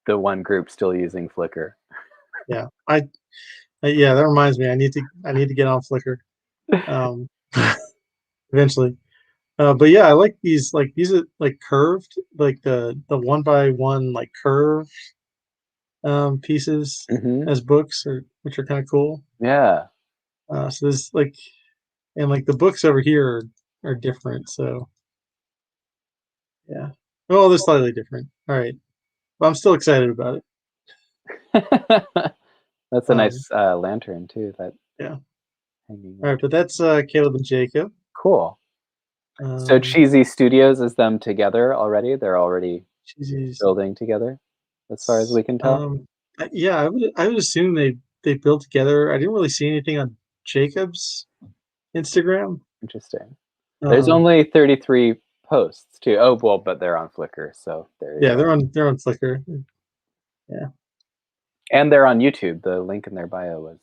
the one group still using Flickr. Yeah, yeah, that reminds me. I need to get on Flickr um, eventually. But yeah, I like these. Like these are like curved, like the one by one like curved pieces as books, which are kind of cool. Yeah. So there's like, and like the books over here are different. So yeah, well, they're slightly different. All right, but I'm still excited about it. That's a nice lantern too. That Yeah. hanging. All right, but that's Caleb and Jacob. Cool. So Cheesy Studios is them together already. They're already building together, as far as we can tell. Yeah, I would assume they built together. I didn't really see anything on Jacob's Instagram. Interesting. There's only 33 posts too. Oh well, but they're on Flickr, so there you yeah, go. they're on Flickr. Yeah, and they're on YouTube. The link in their bio was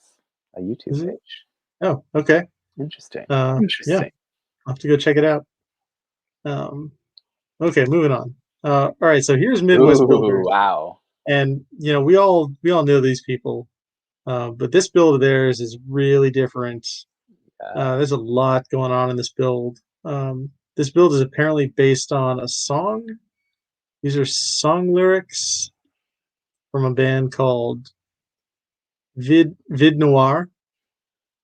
a YouTube page. Oh, okay. Interesting. Yeah, I'll have to go check it out. Okay, moving on. All right, so here's Midwest Builder. Wow. And you know, we all know these people, but this build of theirs is really different. There's a lot going on in this build. This build is apparently based on a song. These are song lyrics from a band called Vid Noir,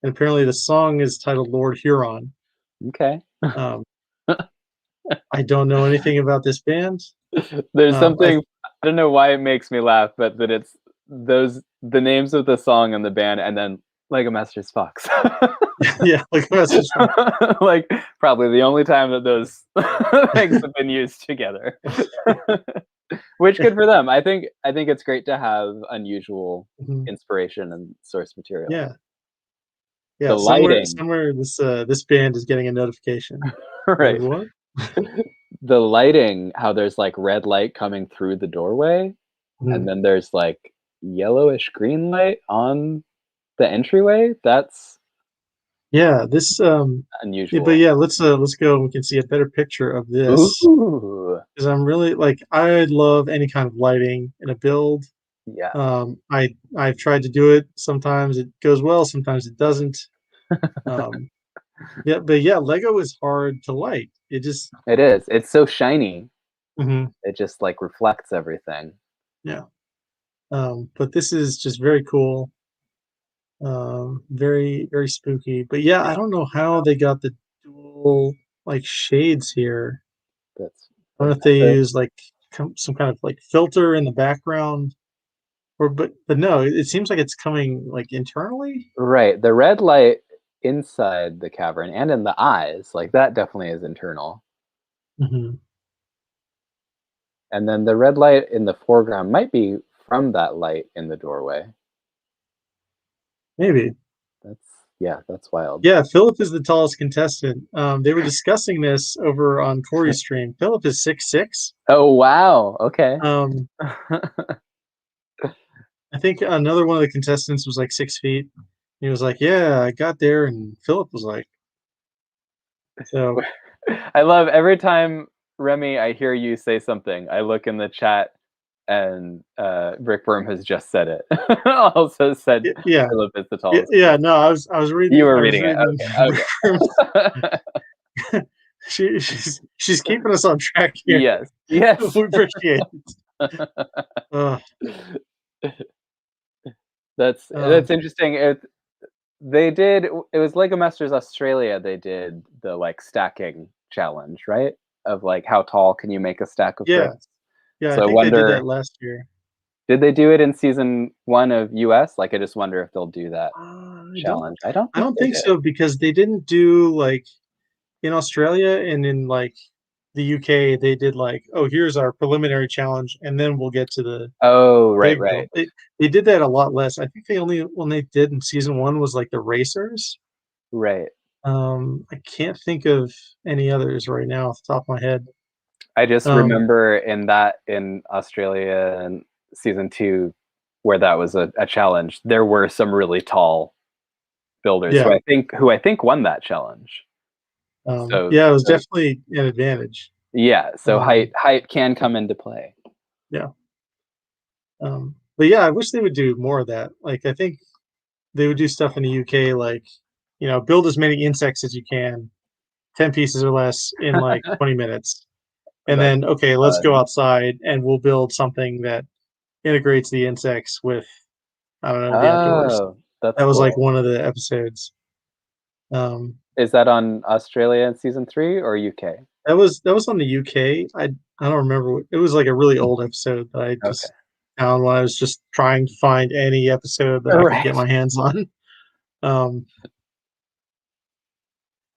and apparently the song is titled Lord Huron. Okay. I don't know anything about this band. There's something I don't know why it makes me laugh, but that it's the names of the song and the band, and then Lego Masters Fox. Yeah, Lego Masters Fox. Like probably the only time that those things have been used together. Which good for them. I think it's great to have unusual inspiration and source material. Yeah. Yeah. The somewhere this band is getting a notification. Right. Like, what? The lighting, how there's like red light coming through the doorway, and then there's like yellowish green light on the entryway. That's this unusual. But yeah, let's go. We can see a better picture of this. Because I'm really like, I love any kind of lighting in a build. Yeah. I've tried to do it. Sometimes it goes well, sometimes it doesn't. Yeah, but yeah, Lego is hard to light. It is. It's so shiny. It just like reflects everything. Yeah. But this is just very cool. Very, very spooky. But yeah, I don't know how they got the dual like shades here. I don't know if they use like some kind of like filter in the background, but no, it seems like it's coming like internally. Right. The red light inside the cavern and in the eyes, like that definitely is internal. And then the red light in the foreground might be from that light in the doorway. Maybe. That's wild. Yeah, Philip is the tallest contestant. They were discussing this over on Corey's stream. Philip is 6'6". Oh wow! Okay. I think another one of the contestants was like 6 feet. He was like, "Yeah, I got there," and Philip was like, "So." I love every time Remy, I hear you say something. I look in the chat, and Rick Berm has just said it. Also said, "Yeah, Philip is the tallest." Yeah, no, I was reading. You were reading it. Okay. She's keeping us on track here. Yes. We appreciate it. That's interesting. It was Lego Masters Australia. They did the like stacking challenge, right? Of like how tall can you make a stack of bricks? Yeah. So I think they did that last year. Did they do it in season 1 of US? Like, I just wonder if they'll do that challenge. I don't think so, because they didn't do like in Australia and in like the UK. They did like, oh, here's our preliminary challenge, and then we'll get to the right. They did that a lot less. I think they only one they did in season 1 was like the racers. Right. I can't think of any others right now off the top of my head. I just remember in Australia and season 2, where that was a challenge, there were some really tall builders who I think won that challenge. It was definitely an advantage. Yeah, so height can come into play. Yeah. But yeah, I wish they would do more of that. Like, I think they would do stuff in the UK, like, build as many insects as you can, 10 pieces or less in like 20 minutes. And That's then, okay, let's go fun. outside and we'll build something that integrates the insects with, I don't know, the outdoors. Oh, that's That was like cool. one of the episodes. Is that on Australia in season 3 or UK? That was on the UK. I don't remember. It was like a really old episode that I Okay. just found when I was just trying to find any episode that I could get Right. my hands on. Um,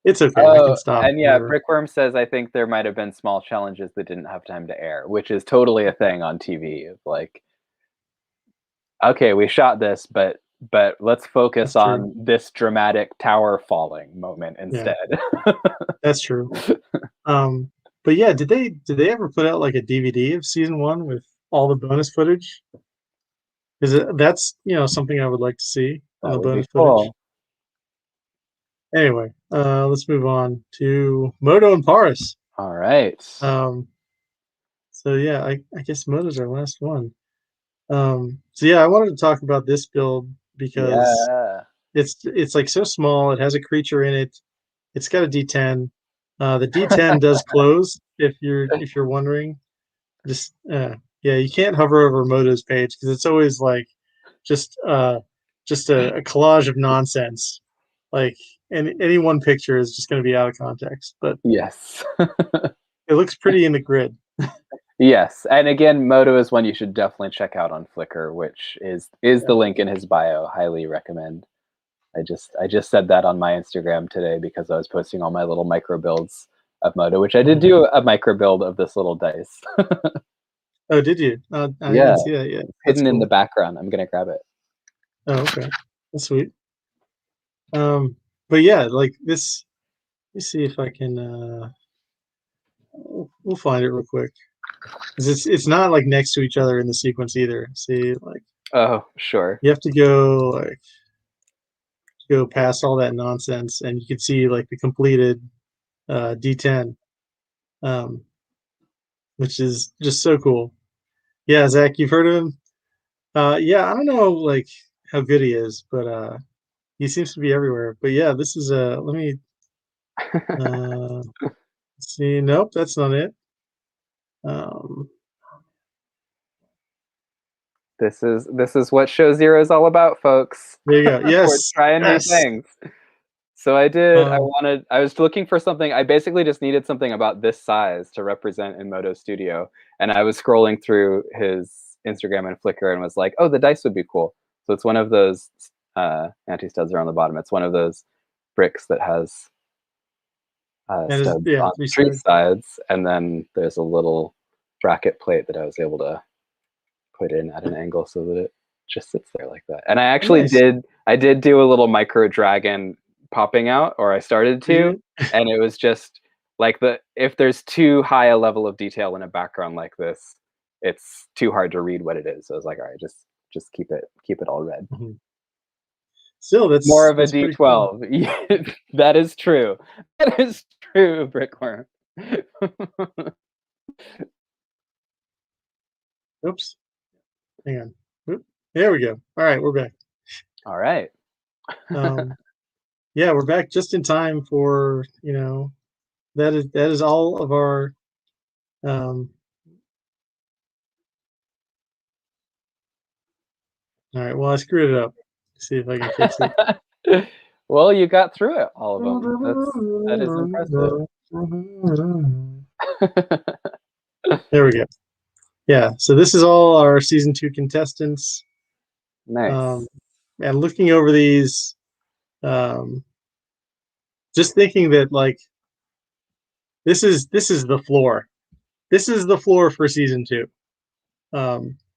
it's okay. I can Oh, stop and yeah, whenever. Brickworm says I think there might have been small challenges that didn't have time to air, which is totally a thing on TV. Of like, okay, we shot this, but let's focus That's true. on this dramatic tower falling moment Yeah, instead. that's true. Um, but yeah, did they ever put out like a DVD of season one with all the bonus footage? Because that's something I would like to see on That the would be bonus footage. cool. Anyway, let's move on to Moto and Paris. All right. Um, so yeah, I guess Moto's our last one. So yeah, I wanted to talk about this build because Yeah. it's like so small. It has a creature in it. It's got a D10. The D10 does close if you're wondering. Just yeah, you can't hover over Moto's page because it's always like just uh just a collage of nonsense. Like and any one picture is just going to be out of context, but Yes. it looks pretty in the grid. Yes, and again, Moto is one you should definitely check out on Flickr, which is Yeah. the link in his bio. Highly recommend. I just said that on my Instagram today because I was posting all my little micro builds of Moto, which I did Mhm. do a micro build of this little dice. Oh, did you? I Yeah, didn't see that yet. That's hidden in the cool. background. I'm gonna grab it. Oh, okay. That's sweet. Um, but yeah, like this. Let me see if I can. We'll find it real quick. 'Cause it's not like next to each other in the sequence either. See, like Oh, sure. you have to go past all that nonsense, and you can see like the completed D10, um, which is just so cool. Yeah, Zach, you've heard of him? Yeah, I don't know like how good he is, but he seems to be everywhere. But yeah, this is let me uh, see. Nope, that's not it. Um, This is what Show Zero is all about, folks. there you go. We're Yes, trying new yes. things. So I did. Um, I was looking for something. I basically just needed something about this size to represent in Moto Studio, and I was scrolling through his Instagram and Flickr and was like, "Oh, the dice would be cool." So it's one of those anti studs are on the bottom. It's one of those bricks that has that is studs yeah, on three three studs. sides, and then there's a little bracket plate that I was able to put in at an angle so that it just sits there like that. And I Oh, actually nice. did do a little micro dragon popping out, or I started to, You and it was just like if there's too high a level of detail in a background like this, it's too hard to read what it is. So I was like, all right, just keep it all red. Mhm. Still, More that's of a that's pretty cool. D12. That is true. That is true, Brickworm. Oops, hang on. Oop, there we go. All right, we're back. All right. Um, yeah, we're back just in time for that is all of our. Um, all right, well, I screwed it up. See if I can fix it. Well, you got through it, all of them. That is impressive. There we go. Yeah, so this is all our season two contestants. Nice. Um, and looking over these, um, just thinking that like this is the floor. This is the floor for season two.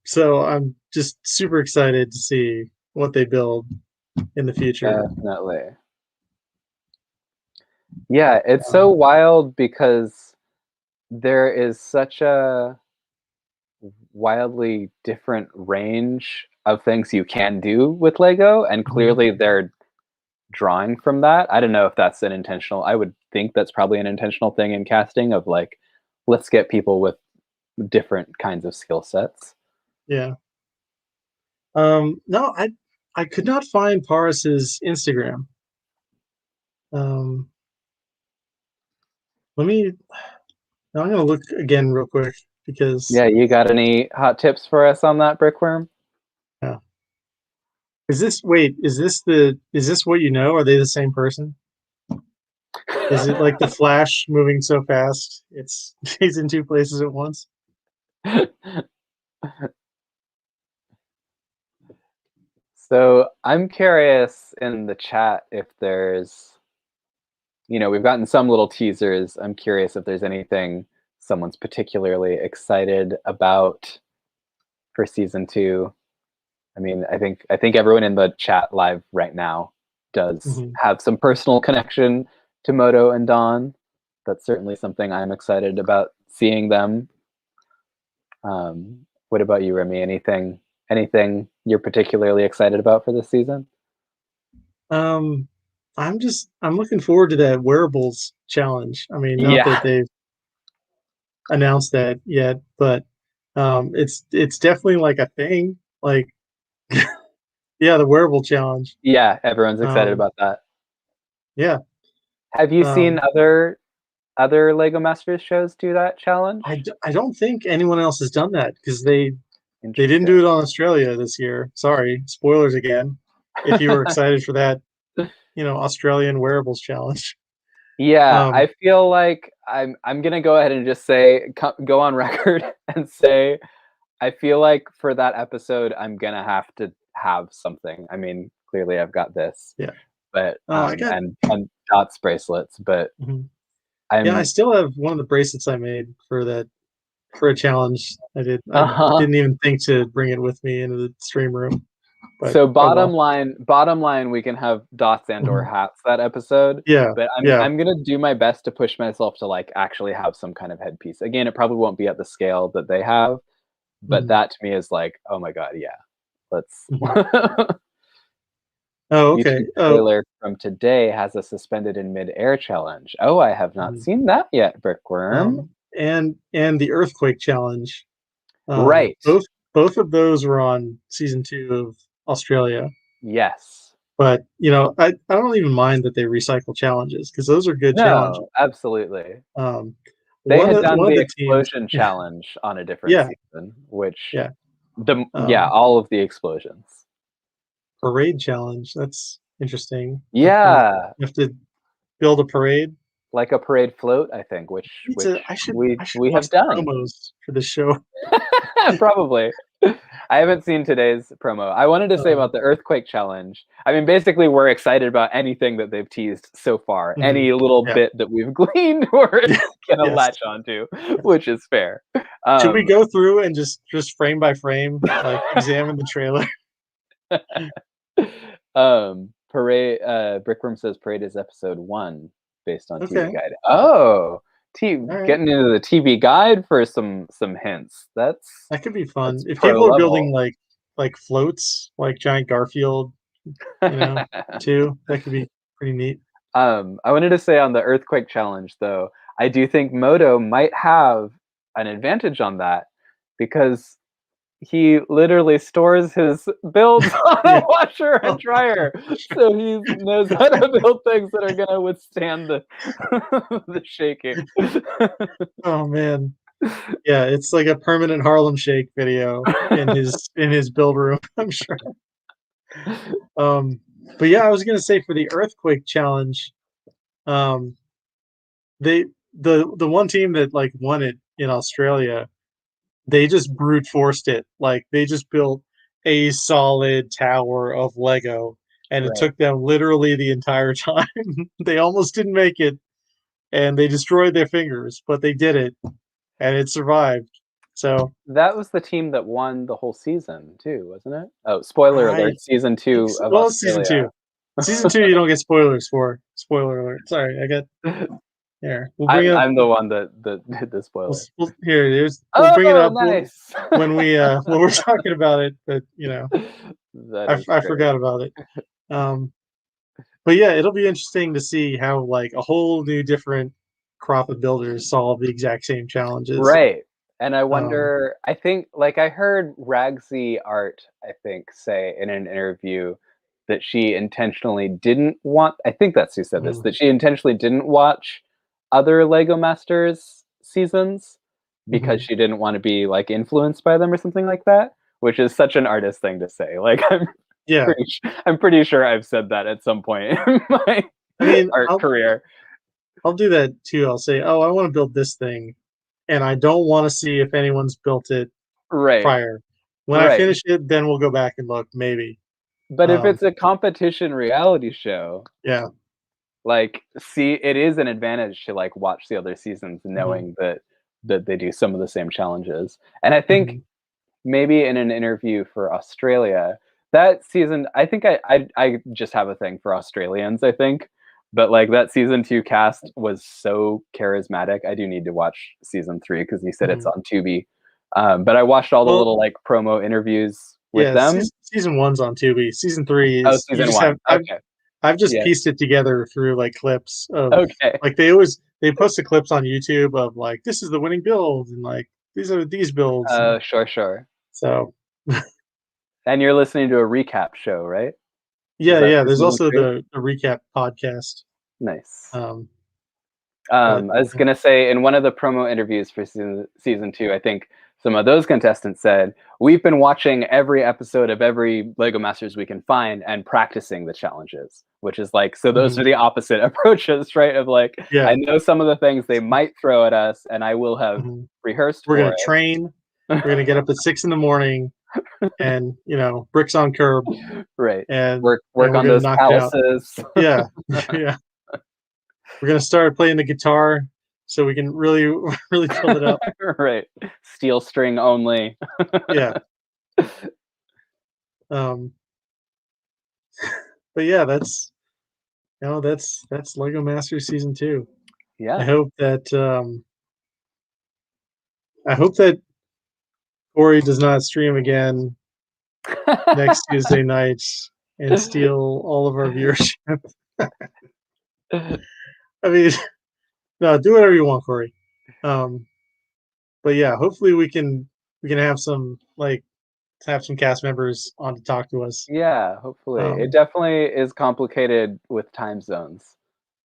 So I'm just super excited to see what they build in the future. Definitely. Yeah, it's so Um, wild because there is such a wildly different range of things you can do with Lego, and mhm. clearly they're drawing from that. I don't know if that's an intentional. I would think that's probably an intentional thing in casting of like, let's get people with different kinds of skill sets. Yeah. No, I could not find Paris's Instagram. Let me. Now I'm gonna look again real quick because Yeah, you got any hot tips for us on that, Brickworm? yeah. Is this what you know? Are they the same person? Is it like the Flash moving so fast? He's in two places at once. So I'm curious in the chat if there's, we've gotten some little teasers. I'm curious if there's anything someone's particularly excited about for season 2. I mean, I think everyone in the chat live right now does have some personal connection to Moto and Dawn. That's certainly something I'm excited about seeing them. What about you, Remy? Anything you're particularly excited about for this season? I'm looking forward to that wearables challenge. I mean, not that they've announced that yet, but it's definitely like a thing. Like, yeah, the wearable challenge. Yeah, everyone's excited about that. Yeah. Have you seen other Lego Masters shows do that challenge? I don't think anyone else has done that because they didn't do it on Australia this year. Sorry, spoilers again. If you were excited for that, Australian wearables challenge. Yeah, I feel like I'm gonna go ahead and just say, go on record and say, I feel like for that episode, I'm gonna have to have something. I mean, clearly I've got this. Yeah. But I got and dots bracelets, but I still have one of the bracelets I made for a challenge I did. I didn't even think to bring it with me into the stream room. But, so bottom line, we can have dots and or hats that episode. Yeah. But I'm gonna do my best to push myself to like actually have some kind of headpiece. Again, it probably won't be at the scale that they have, but that to me is like, oh my god, yeah. Let's Oh, okay. YouTube trailer from today has a suspended in mid-air challenge. Oh, I have not seen that yet, Brickworm. And the earthquake challenge. Right. Both of those were on season 2 of Australia. Yes. But I don't even mind that they recycle challenges because those are good challenges. Absolutely. They One had done of the the explosion teams, challenge on a different season, which all of the explosions. Parade challenge. That's interesting. Yeah. You have to build a parade. Like a parade float, I think, which I should we have done. Promos for the show. Probably. I haven't seen today's promo. I wanted to say about the earthquake challenge. I mean, basically, we're excited about anything that they've teased so far. Any little bit that we've gleaned, we're gonna latch onto, which is fair. Should we go through and just frame by frame, like examine the trailer? Parade. Brickworm says Parade is episode 1 based on TV Guide. Oh. Getting into the TV Guide for some hints. That could be fun. If people are building like floats, like giant Garfield, too, that could be pretty neat. I wanted to say on the earthquake challenge, though, I do think Moto might have an advantage on that because he literally stores his builds on a washer and dryer, so he knows how to build things that are gonna withstand the shaking. Oh man, yeah, it's like a permanent Harlem Shake video in his build room, I'm sure. But yeah, I was gonna say for the earthquake challenge, the one team that like won it in Australia, they just brute forced it. Like they just built a solid tower of Lego, and it took them literally the entire time. They almost didn't make it, and they destroyed their fingers, but they did it, and it survived. So that was the team that won the whole season too, wasn't it? Oh, spoiler alert! Season 2 of Australia. Season 2. Season 2, you don't get spoilers for. Spoiler alert! Sorry, I got. Here, we'll bring I'm the one that did the spoiler. We'll bring it up nice. when we're talking about it. But I forgot about it. But yeah, it'll be interesting to see how like a whole new different crop of builders solve the exact same challenges. Right. And I wonder, I think, like, I heard Ragsy Art, I think, say in an interview that she intentionally didn't want, I think that's who said this, that she intentionally didn't watch other Lego Masters seasons because she didn't want to be, like, influenced by them or something like that, which is such an artist thing to say. Like, I'm pretty sure I've said that at some point in my art career. I'll do that too. I'll say, oh, I want to build this thing, and I don't want to see if anyone's built it prior. When I finish it, then we'll go back and look, maybe. But if it's a competition reality show, like, see, it is an advantage to, like, watch the other seasons knowing that they do some of the same challenges. And I think maybe in an interview for Australia, that season, I think I just have a thing for Australians, I think. But, like, that season 2 cast was so charismatic. I do need to watch season 3 because you said it's on Tubi. But I watched all the little, like, promo interviews with them. Season 1's on Tubi. Season 3 is season 1. I've just pieced it together through, like, clips of like, they post the clips on YouTube of, like, this is the winning build, and, like, these are these builds. Sure. So and you're listening to a recap show, right? Yeah. There's also the recap podcast. Nice. I was gonna say, in one of the promo interviews for season 2, I think some of those contestants said, we've been watching every episode of every Lego Masters we can find and practicing the challenges, which is like, so those are the opposite approaches, right? Of like, I know some of the things they might throw at us, and I will have rehearsed. We're gonna train. We're gonna get up at 6 a.m. and, you know, bricks on curb, right? And work on those palaces. Yeah. We're gonna start playing the guitar so we can really build it up. Right, steel string only. Yeah. But yeah, that's Lego Masters season 2. Yeah. I hope that Corey does not stream again next Tuesday night and steal all of our viewership. I mean, no, do whatever you want, Corey. But yeah, hopefully we can have some cast members on to talk to us. Yeah, hopefully. It definitely is complicated with time zones.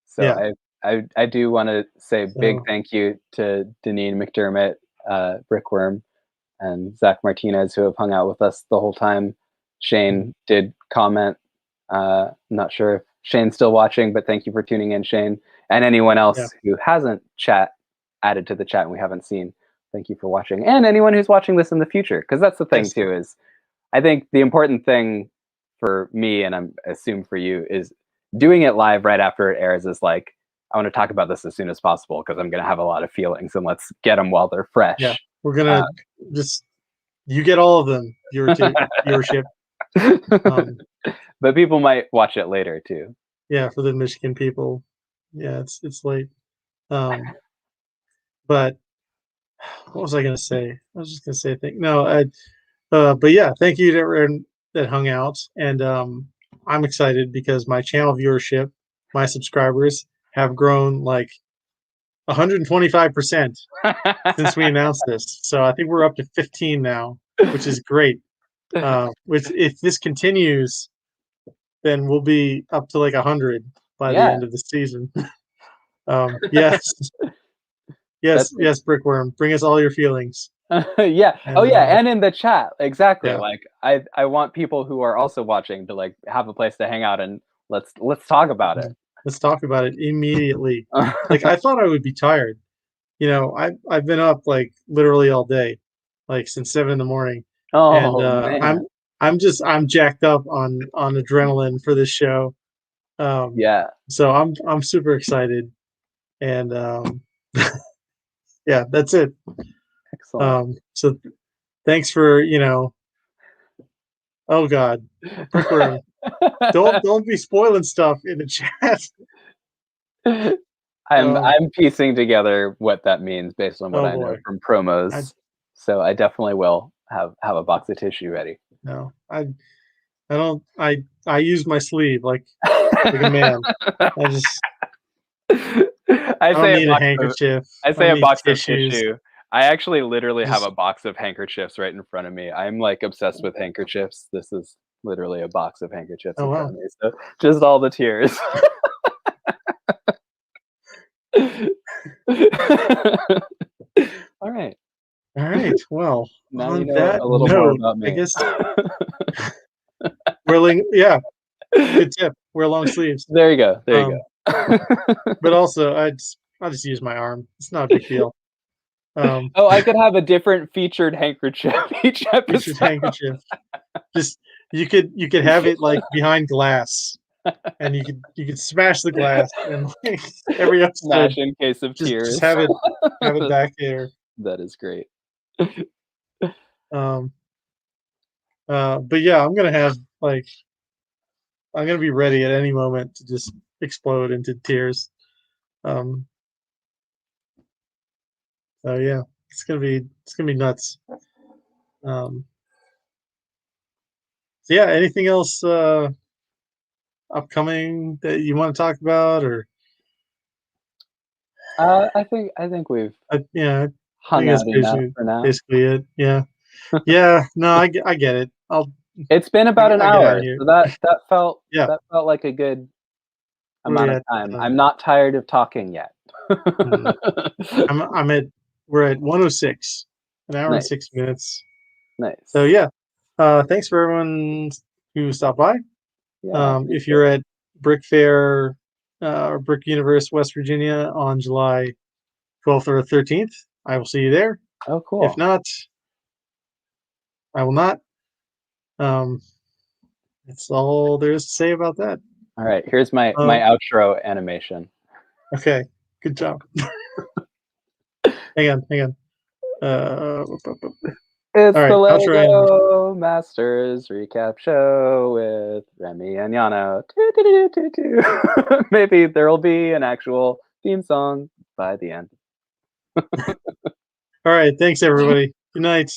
So I do want to say big thank you to Deneen McDermott, Brickworm, and Zach Martinez, who have hung out with us the whole time. Shane did comment. Not sure if Shane's still watching, but thank you for tuning in, Shane. And anyone else who hasn't added to the chat and we haven't seen, thank you for watching. And anyone who's watching this in the future, because that's the thing too, is I think the important thing for me, and I'm assume for you, is doing it live right after it airs is like, I want to talk about this as soon as possible because I'm going to have a lot of feelings, and let's get them while they're fresh. Yeah, we're going to you get all of them, viewership. But people might watch it later too. Yeah, for the Michigan people. Yeah, it's late. But what was I going to say? I was just going to say but yeah, thank you to everyone that hung out, and I'm excited because my channel viewership, my subscribers have grown like 125% since we announced this. So I think we're up to 15 now, which is great. Which, if this continues, then we'll be up to like 100 by the end of the season. Yes, Brickworm, bring us all your feelings. Yeah. And in the chat, exactly. Yeah. Like I want people who are also watching to like have a place to hang out, and let's talk about it. Let's talk about it immediately. Like, I thought I would be tired. You know, I've been up like literally all day, like since 7 a.m. And I'm jacked up on adrenaline for this show. So I'm super excited, and yeah, that's it. Excellent. So thanks for, oh God, Brickworm, don't be spoiling stuff in the chat. I'm piecing together what that means based on what I know from promos. So I definitely will have a box of tissue ready. No, I don't. I use my sleeve like a man. I don't need a handkerchief. I say a need box of tissues. tissue. I actually literally have a box of handkerchiefs right in front of me. I'm like obsessed with handkerchiefs. This is literally a box of handkerchiefs in front of me. So just all the tears. All right. All right. Well, now on you know that a little more note, about me. I guess yeah, good tip. Wear long sleeves. There you go. There you go. But also, I'll just use my arm. It's not a big deal. Oh, I could have a different featured handkerchief each episode. Featured handkerchief. Just you could have it like behind glass, and you could smash the glass and like every episode smash in case of just tears. have it back there. That is great. But yeah, I'm gonna be ready at any moment to just explode into tears. So yeah, it's gonna be nuts. So yeah, anything else upcoming that you want to talk about, or I think we've yeah, I hung think that's out enough for now. basically it. Yeah, yeah. No, I get it. It's been about an hour, so that felt yeah. that felt like a good amount of time. I'm not tired of talking yet. We're at 106, an hour Nice. and 6 minutes. Nice. So yeah, thanks for everyone who stopped by. Yeah, if you're at Brick Fair or Brick Universe, West Virginia on July 12th or 13th, I will see you there. Oh, cool. If not, I will not. That's all there is to say about that. All right, here's my outro animation. Okay, good job. hang on. It's the Lego Masters recap show with Remy and Yano. Maybe there will be an actual theme song by the end. All right, thanks everybody. Good night.